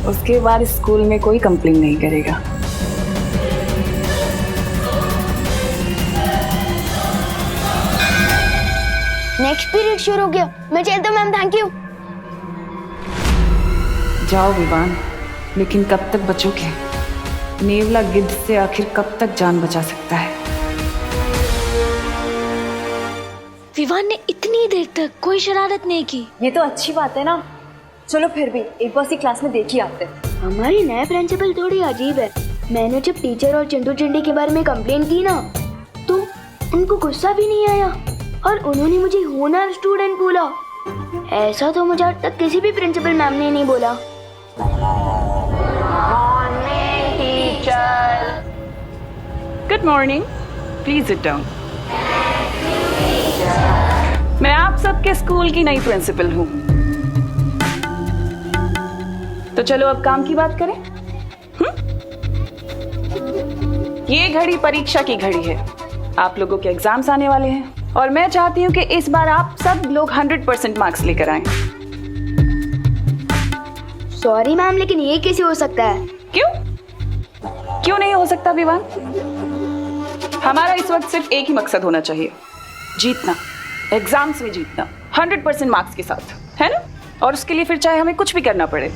उसके बाद स्कूल में कोई कंप्लेन नहीं करेगा। नेक्स्ट पीरियड शुरू हो गया, मैं चलता हूँ मैम। Thank you. जाओ विवान, लेकिन कब तक बचोगे? नेवला गिद्ध से आखिर कब तक जान बचा सकता है? विवान ने इतनी देर तक कोई शरारत नहीं की। ये तो अच्छी बात है ना। चलो फिर भी एक बार सी क्लास में देख ही आते। हमारी नए प्रिंसिपल थोड़ी अजीब है। मैंने जब टीचर और चिंटू चिंटी के बारे में कंप्लेन की ना, तो उनको गुस्सा भी नहीं आया और उन्होंने मुझे होनहार स्टूडेंट बोला। ऐसा तो मुझे आज तक किसी भी प्रिंसिपल मैम ने नहीं बोला। Good morning, please sit down. मैं आप सबके स्कूल की नई प्रिंसिपल हूँ, तो चलो अब काम की बात करें। ये घड़ी परीक्षा की घड़ी है। आप लोगों के एग्जाम्स आने वाले हैं और मैं चाहती हूँ कि इस बार आप सब लोग 100% मार्क्स लेकर आएं। सॉरी मैम, लेकिन ये कैसे हो सकता है? क्यों नहीं हो सकता विवान? हमारा इस वक्त सिर्फ एक ही मकसद होना चाहिए, जीतना, एग्जाम्स में जीतना 100% मार्क्स के साथ, है ना? और उसके लिए फिर चाहे हमें कुछ भी करना पड़े।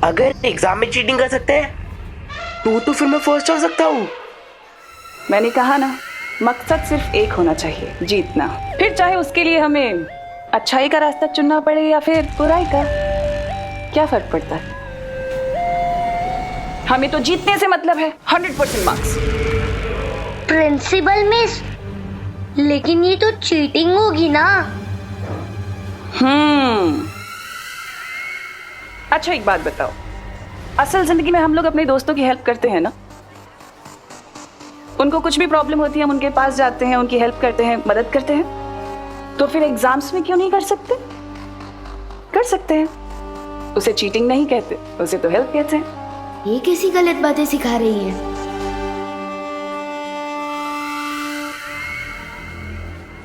अगर एग्जाम में चीटिंग कर सकते हैं तो फिर मैं फर्स्ट हो सकता हूँ। मैंने कहा ना, मकसद सिर्फ एक होना चाहिए, जीतना। फिर चाहे उसके लिए हमें अच्छाई का रास्ता चुनना पड़े या फिर बुराई का, क्या फर्क पड़ता है? हमें तो जीतने से मतलब है, 100% मार्क्स। प्रिंसिपल मिस, लेकिन ये तो चीटिंग होगी ना। अच्छा एक बात बताओ, असल जिंदगी में हम लोग अपने दोस्तों की हेल्प करते हैं ना? उनको कुछ भी प्रॉब्लम होती है, हम उनके पास जाते हैं, उनकी हेल्प करते हैं, मदद करते हैं। तो फिर एग्जाम्स में क्यों नहीं कर सकते? कर सकते हैं। उसे चीटिंग नहीं कहते, उसे तो हेल्प कहते हैं। ये कैसी गलत बातें सिखा रही है?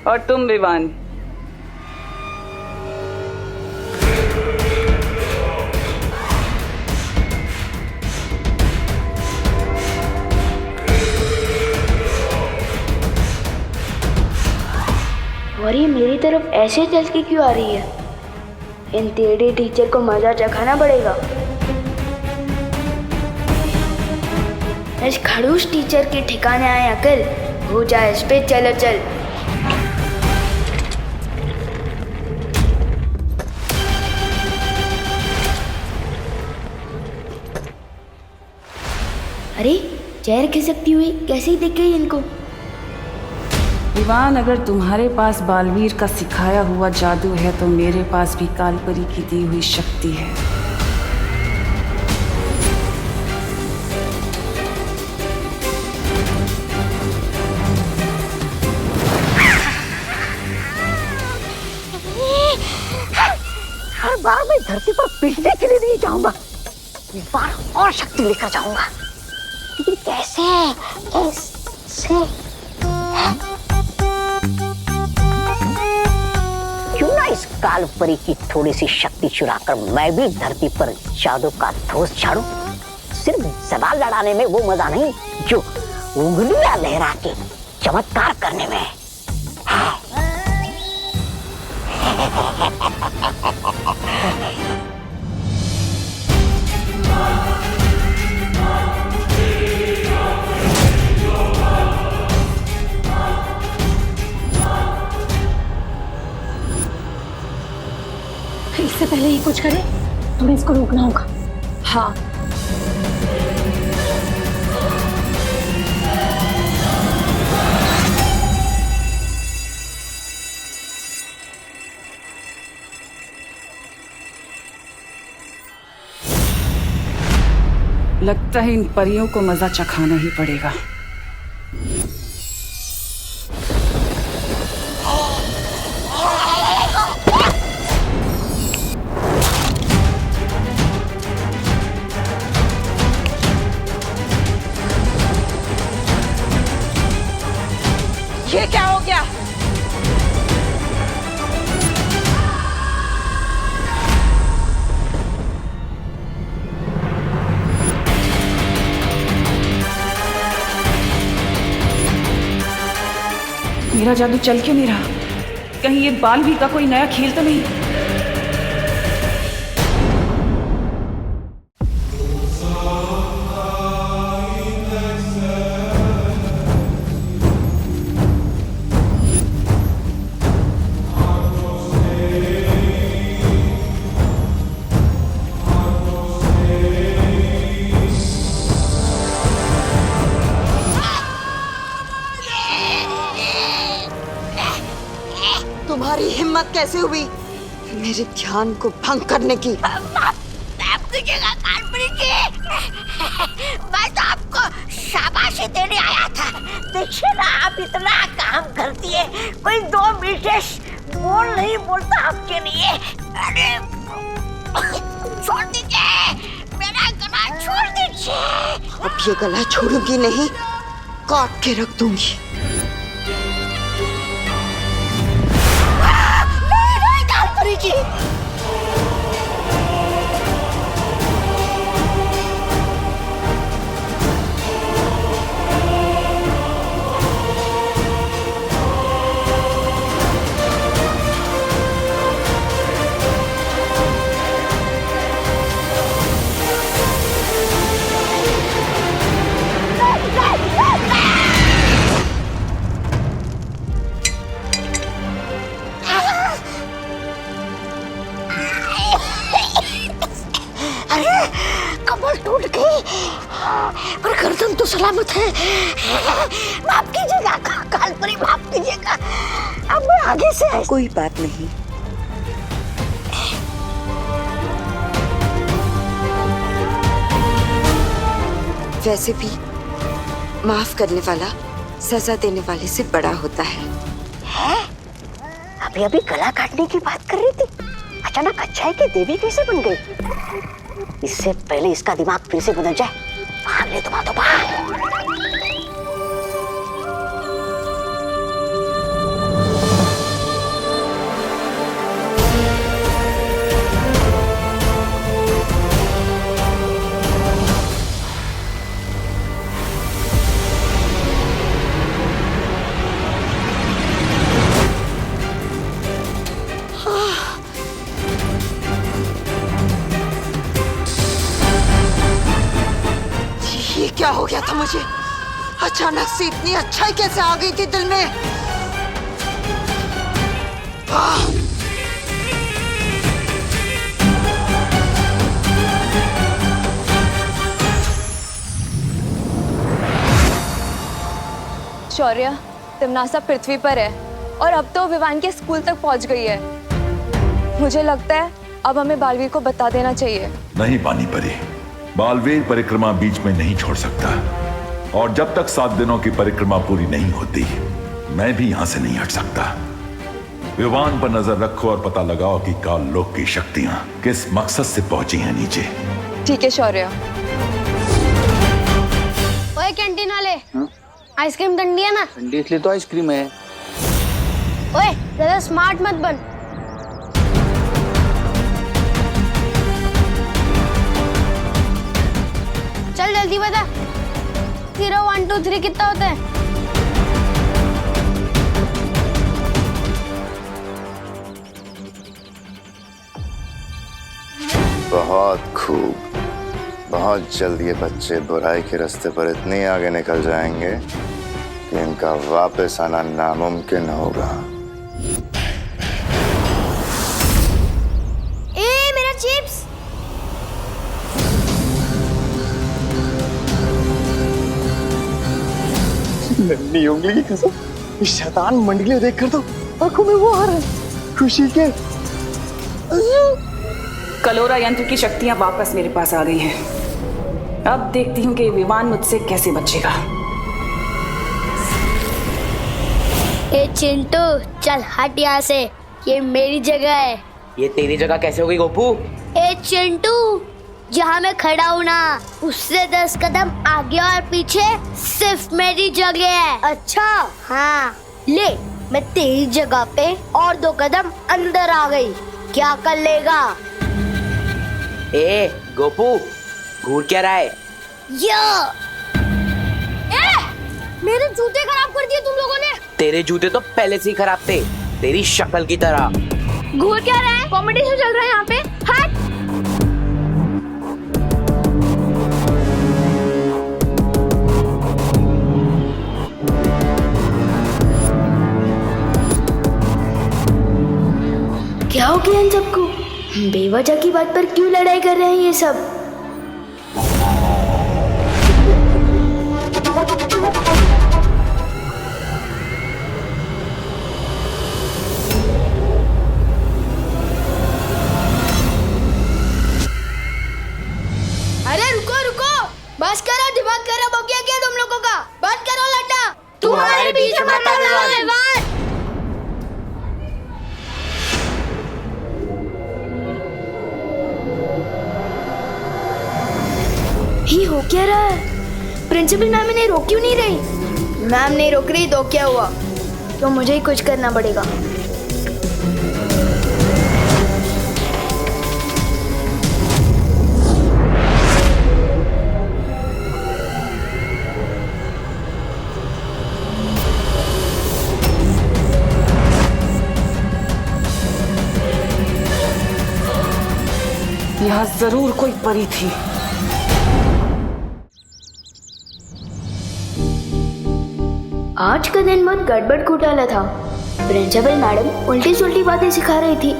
और तुम विवान, सॉरी ऐसे चल के क्यों आ रही है? इन टेढ़े टीचर को मजा चखाना पड़ेगा। इस खड़ूस टीचर के ठिकाने आए अकल, हो जाए इस पे चलो चल। अरे चेहरे खिसकती हुई कैसी दिख गई इनको? विवान, अगर तुम्हारे पास बालवीर का सिखाया हुआ जादू है तो मेरे पास भी कालपरी की दी हुई शक्ति है। हर बार मैं धरती पर पीटने के लिए नहीं जाऊंगा, इस बार और शक्ति लेकर जाऊंगा। लेकिन कैसे? क्यों ना इस कालपरी की थोड़ी सी शक्ति चुराकर मैं भी धरती पर जादू का ठोस झाड़ू। सिर्फ सवाल लड़ाने में वो मजा नहीं जो उंगलियां लहरा के चमत्कार करने में। इससे पहले ही कुछ करे, तुम्हें इसको रोकना होगा। हाँ, लगता है इन परियों को मजा चखाना ही पड़ेगा। ये क्या हो गया? मेरा जादू चल क्यों नहीं रहा? कहीं ये बालवीर का कोई नया खेल तो नहीं? तुम्हारी हिम्मत कैसे हुई मेरे ध्यान को भंग करने की? मैं तो आपको शाबाशी देने आया था। देखिए ना, आप इतना काम करती है, कोई दो विशेष बोल नहीं बोलता आपके लिए। अरे छोड़ दीजिए, मेरा गला छोड़ दीजिए। अब ये गला छोड़ूंगी नहीं, काट के रख दूंगी। जी टूट गई, पर गर्दन तो सलामत है। माफ कीजिएगा कालपरी, माफ कीजिएगा। अब मैं आगे से कोई बात नहीं। वैसे भी माफ करने वाला सजा देने वाले से बड़ा होता है। अभी अभी गला काटने की बात कर रही थी, अचानक अच्छाई की देवी कैसे बन गई? इससे पहले इसका दिमाग फिर से बदल जाए, भाग ले तुम, तो भाग। क्या हो गया था मुझे? अचानक से इतनी अच्छाई कैसे आ गई थी दिल में? शौर्य, तिमनासा पृथ्वी पर है और अब तो विवान के स्कूल तक पहुंच गई है। मुझे लगता है अब हमें बालवीर को बता देना चाहिए। नहीं पानी परी, बालवीर परिक्रमा बीच में नहीं छोड़ सकता, और जब तक 7 दिनों की परिक्रमा पूरी नहीं होती मैं भी यहां से नहीं हट सकता। विवान पर नजर रखो और पता लगाओ कि काल लोक की शक्तियां किस मकसद से पहुंची हैं नीचे। ठीक है शौर्य। ओए कैंटीन वाले, आइसक्रीम ठंडी है ना? ठंडी इसलिए तो आइसक्रीम है। ओए ज्यादा स्मार्ट मत बन। चल जल्दी बता, 0 1 2 3 कितना होता है? बहुत खूब। बहुत जल्द ये बच्चे बुराई के रास्ते पर इतने आगे निकल जाएंगे कि इनका वापस आना नामुमकिन होगा। ए मेरा चिप्स! नन्ही उंगली की कसम, इस शैतान मंडली देखकर तो आंखों में वो आ रहा है खुशी के। कलोरा यंत्र की शक्तियां वापस मेरे पास आ गई हैं। अब देखती हूँ कि विवान मुझसे कैसे बचेगा। ए चिंटू, चल हट यहाँ से, ये मेरी जगह है। ये तेरी जगह कैसे हो गई गोपू? ए चिंटू, जहाँ मैं खड़ा हूँ ना, उससे 10 कदम आगे और पीछे सिर्फ मेरी जगह है। अच्छा हाँ, ले मैं तेरी जगह पे और 2 कदम अंदर आ गई, क्या कर लेगा? ए गोपू, घूर क्या रहा है? मेरे जूते खराब कर दिए तुम लोगों ने। तेरे जूते तो पहले से ही खराब थे, तेरी शक्ल की तरह। घूर क्या रहा है? कॉम्पिटिशन चल रहा है यहाँ पे। हट! क्या हो गया इन सबको? बेवजह की बात पर क्यों लड़ाई कर रहे हैं ये सब? अरे रुको रुको, बस करो, दिमाग खराब हो गया क्या तुम लोगों का? बंद करो लड्डा, तुम्हारे बीच में मत आना। ये हो क्या रहा है? प्रिंसिपल मैम इन्हें रोक क्यों नहीं रही? मैम नहीं रोक रही तो क्या हुआ? तो मुझे ही कुछ करना पड़ेगा। यहाँ जरूर कोई परी थी। आज का दिन बहुत गड़बड़ घोटाला था। प्रिंसिपल मैडम उल्टी सुल्टी बातें सिखा रही थी,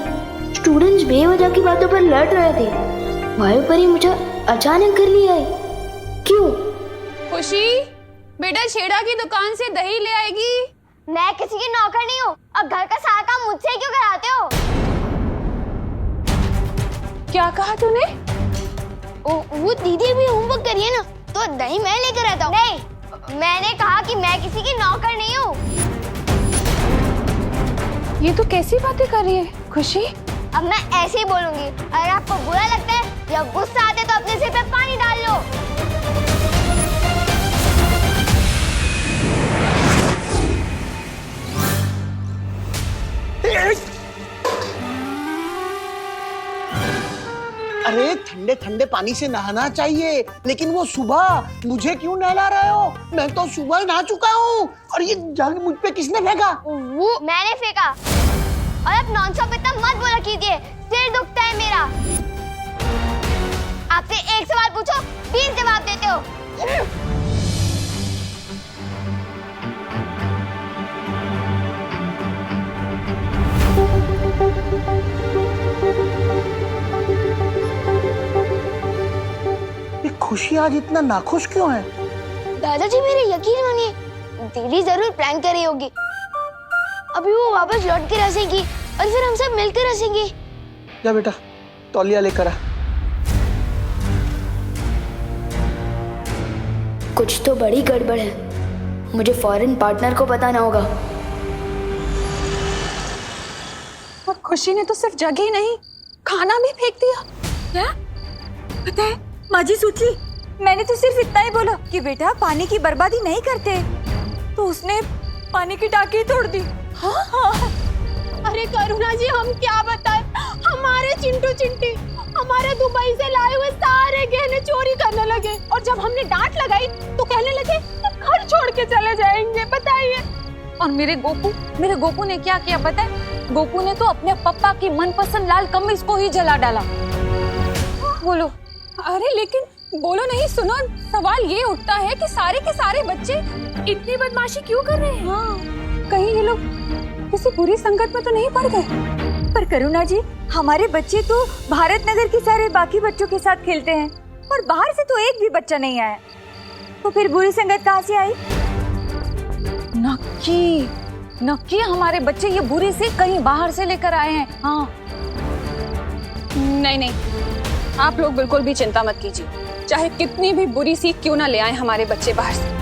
स्टूडेंट्स बेवजह की बातों पर लड़ रहे थे। वायु परी मुझे अचानक घर ले आई। क्यों? खुशी, बेटा छेड़ा की दुकान से दही ले आएगी। मैं किसी की नौकर नहीं हूँ, और घर का सारा काम मुझसे क्यों कराते हो? क्या कहा तूने? वो दीदी भी होमवर्क करिए ना, तो दही मैं लेकर आता हूँ। नहीं, मैंने कहा कि मैं किसी की नौकर नहीं हूँ। ये तो कैसी बातें कर रही है खुशी? अब मैं ऐसे ही बोलूंगी। अगर आपको बुरा लगता है या गुस्सा आता है तो अपने सिर पे पानी डाल लो। अरे ठंडे ठंडे पानी से नहाना चाहिए, लेकिन वो सुबह मुझे क्यों नहला रहे हो? मैं तो सुबह नहा चुका हूँ। और ये जग मुझ पे किसने फेंका? वो मैंने फेंका। और अब नॉनस्टॉप इतना मत बोला कीजिए, सिर दुखता है मेरा। आपसे एक सवाल पूछो 20 जवाब देते हो। खुशी आज इतना नाखुश क्यों है? दादाजी मेरे यकीन मानिए, दीदी जरूर प्रैंक कर रही होगी। अभी वो वापस लौट के हंसेगी और फिर हम सब मिलकर हंसेंगे। जा बेटा, तौलिया लेकर आ। कुछ तो बड़ी गड़बड़ है, मुझे फॉरेन पार्टनर को बताना होगा। और खुशी ने तो सिर्फ जगह ही नहीं, खाना भी फेंक दिया। क्या? पता है माँ जी सोची, मैंने तो सिर्फ इतना ही बोला कि बेटा पानी की बर्बादी नहीं करते, तो उसने पानी की टाकी तोड़ दी। हाँ हाँ। अरे करुणा जी, हम क्या बताएं, हमारे चिंटू चिंटी हमारे दुबई से लाए हुए सारे गहने चोरी करने लगे, और जब हमने डांट लगाई तो कहने लगे घर छोड़ के चले जाएंगे। बताइए। और मेरे गोपू ने क्या किया पता है? गोपू ने तो अपने पापा की मनपसंद लाल कमीज को ही जला डाला। बोलो। अरे लेकिन बोलो नहीं, सुनो, सवाल ये उठता है कि सारे के सारे बच्चे इतनी बदमाशी क्यों कर रहे हैं? हाँ, कहीं ये लोग किसी बुरी संकट में तो नहीं पड़ गए? पर करुणा जी, हमारे बच्चे तो भारत नगर के सारे बाकी बच्चों के साथ खेलते हैं और बाहर से तो एक भी बच्चा नहीं आया, तो फिर बुरी संगत कहाँ से आई? नक्की हमारे बच्चे ये बुरी से कहीं बाहर से लेकर आए हैं। हाँ। नहीं, आप लोग बिल्कुल भी चिंता मत कीजिए, चाहे कितनी भी बुरी सीख क्यों ना ले आए हमारे बच्चे बाहर से,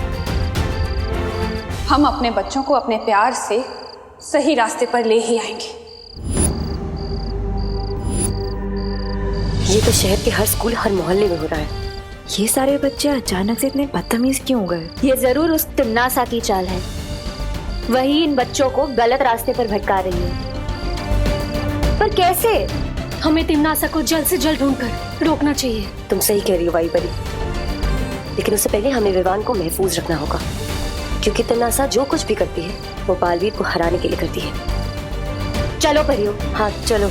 हम अपने बच्चों को अपने प्यार से सही रास्ते पर ले ही आएंगे। ये तो शहर के हर स्कूल, हर मोहल्ले में हो रहा है। ये सारे बच्चे अचानक से इतने बदतमीज क्यों हो गए? ये जरूर उस तिमनासा की चाल है, वही इन बच्चों को गलत रास्ते पर भटका रही है। पर कैसे? हमें तिमनासा को जल्द से जल्द ढूंढकर रोकना चाहिए। तुम सही कह रही हो वाई परी, लेकिन उससे पहले हमें विवान को महफूज रखना होगा, क्योंकि तिमनासा जो कुछ भी करती है वो बालवीर को हराने के लिए करती है। चलो परियो। हाँ चलो।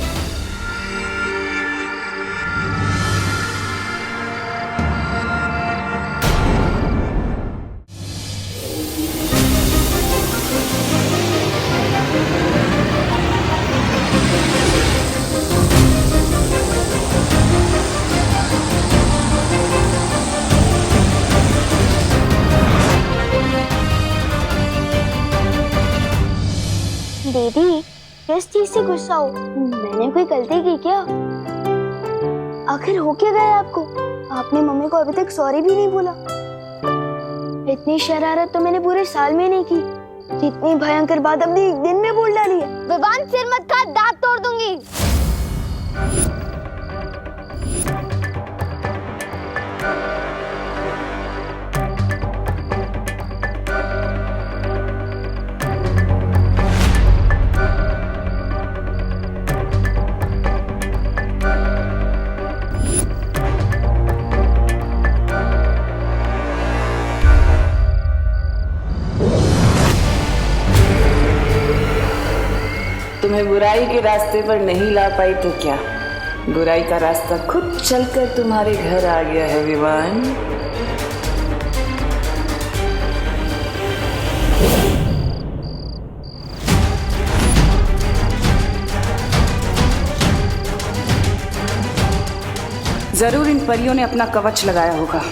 दीदी, किस चीज से गुस्सा हो? मैंने कोई गलती की क्या? आखिर हो क्या गया आपको? आपने मम्मी को अभी तक सॉरी भी नहीं बोला। इतनी शरारत तो मैंने पूरे साल में नहीं की, जितनी भयंकर बात अपने एक दिन में बोल डाली है। विवान, सिर मत काट, दांत तोड़ दूंगी। तुम्हें बुराई के रास्ते पर नहीं ला पाई तो क्या, बुराई का रास्ता खुद चलकर तुम्हारे घर आ गया है विवान। जरूर इन परियों ने अपना कवच लगाया होगा।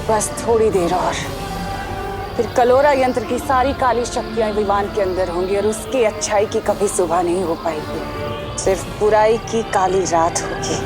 बस थोड़ी देर और, फिर कलोरा यंत्र की सारी काली शक्तियां विवान के अंदर होंगी और उसकी अच्छाई की कभी सुबह नहीं हो पाएगी, सिर्फ बुराई की काली रात होगी।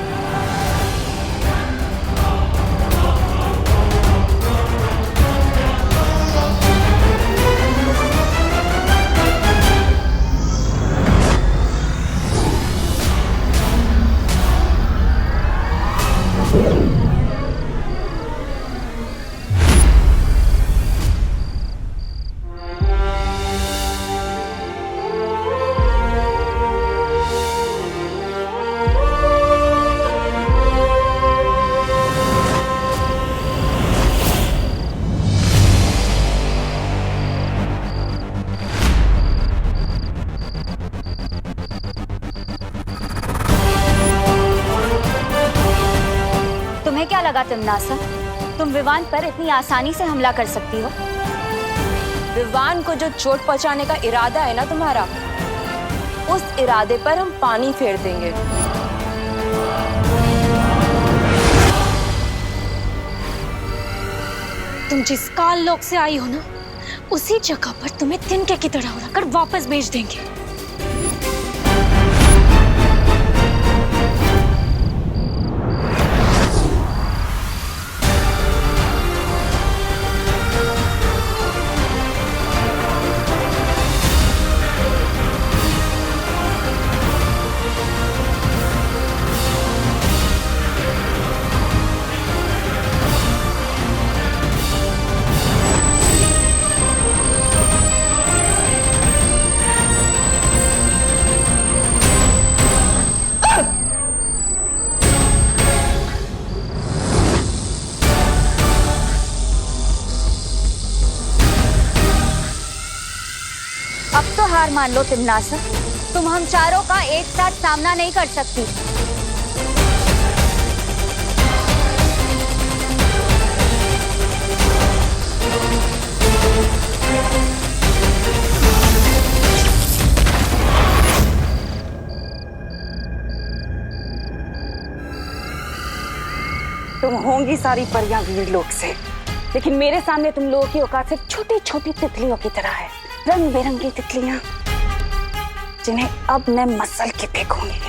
क्या लगा तिमनासा, तुम विवान पर इतनी आसानी से हमला कर सकती हो? विवान को जो चोट पहुंचाने का इरादा है ना तुम्हारा, उस इरादे पर हम पानी फेर देंगे। तुम जिस काल लोक से आई हो ना, उसी जगह पर तुम्हें तिनके की तरह उड़ाकर वापस भेज देंगे। अब तो हार मान लो तिमनासा, तुम हम चारों का एक साथ सामना नहीं कर सकती। तुम होंगी सारी परियां वीर लोक से, लेकिन मेरे सामने तुम लोगों की औकात सिर्फ छोटी छोटी तितलियों की तरह है। रंग बिरंगी तितलियां जिन्हें अब मैं मसल के फेंकूंगी।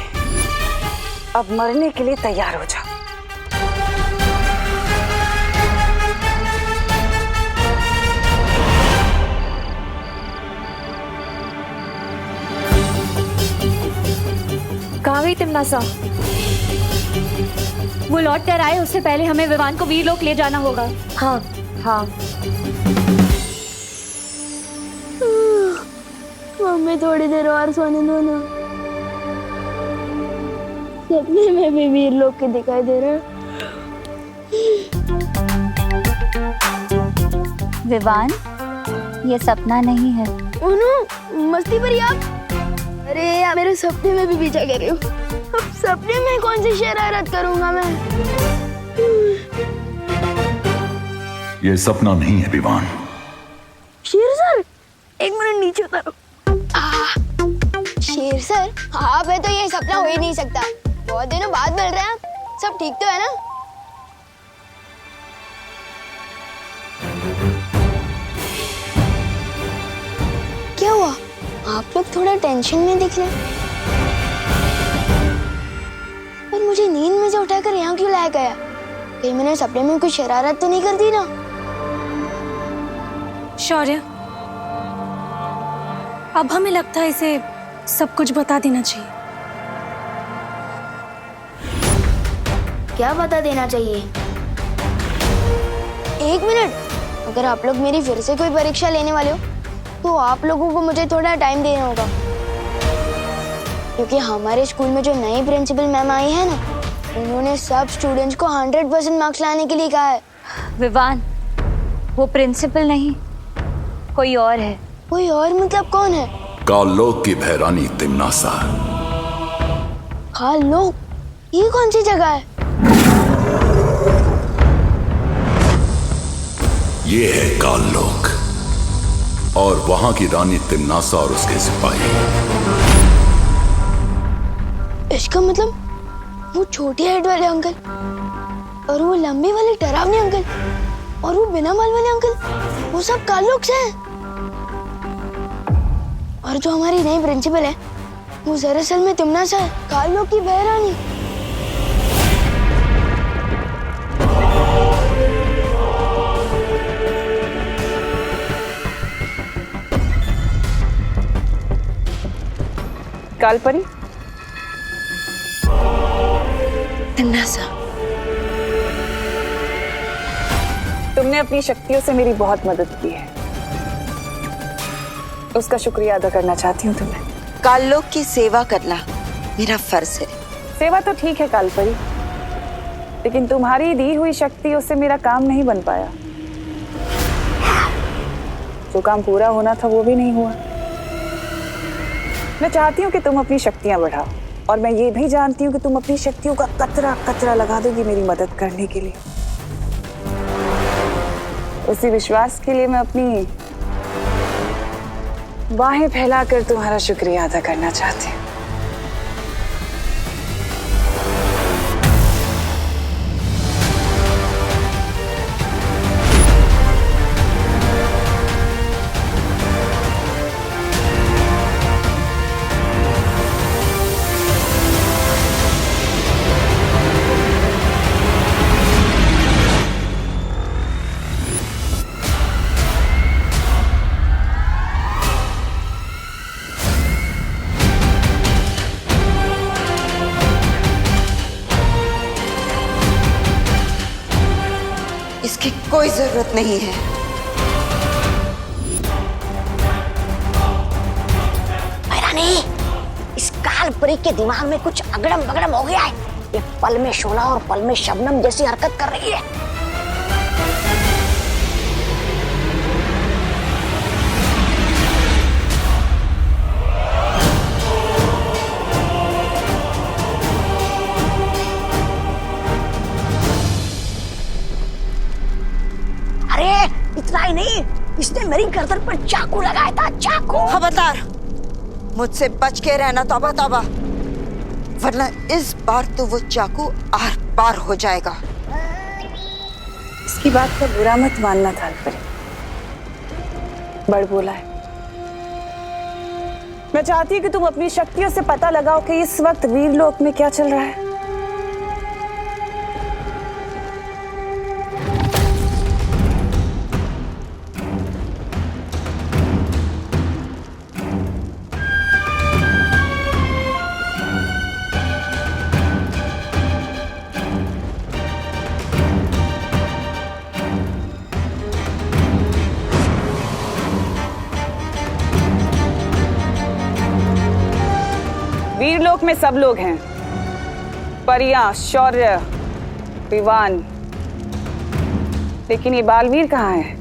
अब मरने के लिए तैयार हो जाओ। कहाँ गई तिमनासा? वो लौट कर आए उससे पहले हमें विवान को वीरलोक ले जाना होगा। हाँ हाँ। मम्मी थोड़ी देर और सोने दो ना। सपने में भी वीर लोग के दिखाई दे रहे हैं। विवान, ये सपना नहीं है। उन्हों मस्ती भरी आप। अरे यार, मेरे सपने में भी पीछा कर रही हो। अब सपने में कौन सी शरारत करूंगा मैं? ये सपना नहीं है विवान। शेर सर, एक मिनट नीचे उतारो। शेर सर, आप है तो ये सपना हो ही नहीं सकता। बहुत दिनों बाद मिल रहे हैं आप। सब ठीक तो है ना? क्या हुआ? आप लोग थोड़ा टेंशन में दिख रहे हैं। पर मुझे नींद में से उठाकर यहाँ क्यों लाया गया? कहीं मैंने सपने में कुछ शरारत तो नहीं कर दी ना? शौर्य, अब हमें लगता है इसे सब कुछ बता देना चाहिए। क्या बता देना चाहिए? एक मिनट, अगर आप लोग मेरी फिर से कोई परीक्षा लेने वाले हो तो आप लोगों को मुझे थोड़ा टाइम देना होगा, क्योंकि हमारे स्कूल में जो नई प्रिंसिपल मैम आई है ना, उन्होंने सब स्टूडेंट्स को 100% मार्क्स लाने के लिए कहा है। विवान, वो प्रिंसिपल नहीं, कोई और है। कोई और मतलब कौन है? काललोक की भैरानी तिमनासा। काललोक? ये कौन सी जगह है? ये है काललोक और वहां की रानी तिमनासा और उसके सिपाही। इसका मतलब वो छोटे हेड वाले अंकल और वो लंबे वाले डरावने अंकल और वो बिना बाल वाले अंकल, वो सब काललोक से हैं। और जो हमारी नई प्रिंसिपल है वो दरअसल में तिमनासा है, काललोक की बहरानी। कालपरी, तिमनासा, तुमने अपनी शक्तियों से मेरी बहुत मदद की है, उसका शुक्रिया अदा करना चाहती हूँ तुम्हें। काललोक की सेवा करना मेरा फर्ज है। सेवा तो ठीक है कालपरी, लेकिन तुम्हारी दी हुई शक्तियों से मेरा काम नहीं बन पाया। जो काम पूरा होना था वो भी नहीं हुआ। मैं चाहती हूँ कि तुम अपनी शक्तियां बढ़ाओ, और मैं ये भी जानती हूँ कि तुम अपनी शक्तियों का कतरा कतरा लगा दोगी मेरी मदद करने के लिए। उसी विश्वास के लिए मैं अपनी बाहें फैलाकर तुम्हारा शुक्रिया अदा करना चाहती हूँ। इसकी कोई जरूरत नहीं है। रानी, इस काल परी के दिमाग में कुछ अगड़म बगड़म हो गया है। ये पल में शोला और पल में शबनम जैसी हरकत कर रही है। इतना ही नहीं, इसने मेरी गर्दन पर चाकू लगाया था, चाकू। खबरदार, मुझसे बच के रहना तौबा तौबा, वरना इस बार तो वो चाकू आर पार हो जाएगा। इसकी बात का बुरा मत मानना थालपरी, बड़ बोला है। मैं चाहती हूँ कि तुम अपनी शक्तियों से पता लगाओ कि इस वक्त वीरलोक में क्या चल रहा है। वीरलोक में सब लोग हैं, परियां, शौर्य, विवान, लेकिन ये बालवीर कहाँ है?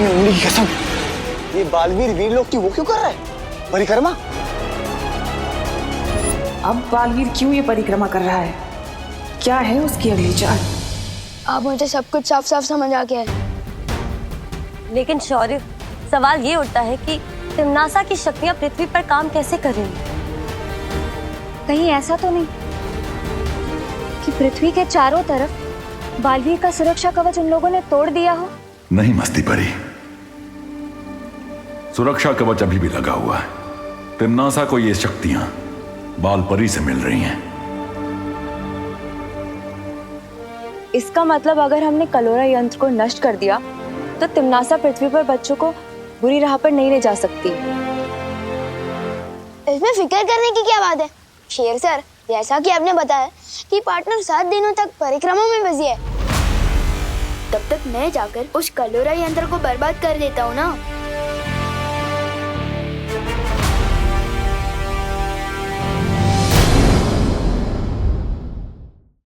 उंगली की कसम, ये बालवीर वीरलोक की वो क्यों कर रहा है? परिक्रमा? अब बालवीर क्यों ये परिक्रमा कर रहा है? क्या है उसकी अगली चाल? अब मुझे सब कुछ साफ साफ समझ आ गया है। लेकिन शौर्य, सवाल ये उठता है कि तिम्नासा की शक्तियां पृथ्वी पर काम कैसे कर रही हैं? कहीं ऐसा तो नहीं कि पृथ्वी के चारों तरफ बालवीर का सुरक्षा कवच उन लोगों ने तोड़ दिया हो? नहीं मस्ती परी, सुरक्षा कवच अभी भी लगा हुआ है। तिम्नासा को ये शक्तियां बाल परी से मिल रही हैं। इसका मतलब अगर हमने कलोरा यंत्र को नष्ट कर दिया तो तिम्नासा पृथ्वी पर बच्चों को बुरी राह पर नहीं ले जा सकती। इसमें फिक्र करने की क्या बात है शेर सर? जैसा कि आपने बताया कि पार्टनर 7 दिनों तक परिक्रमा में बिजी है, तब तक मैं जाकर उस कलोरा यंत्र को बर्बाद कर देता हूँ ना।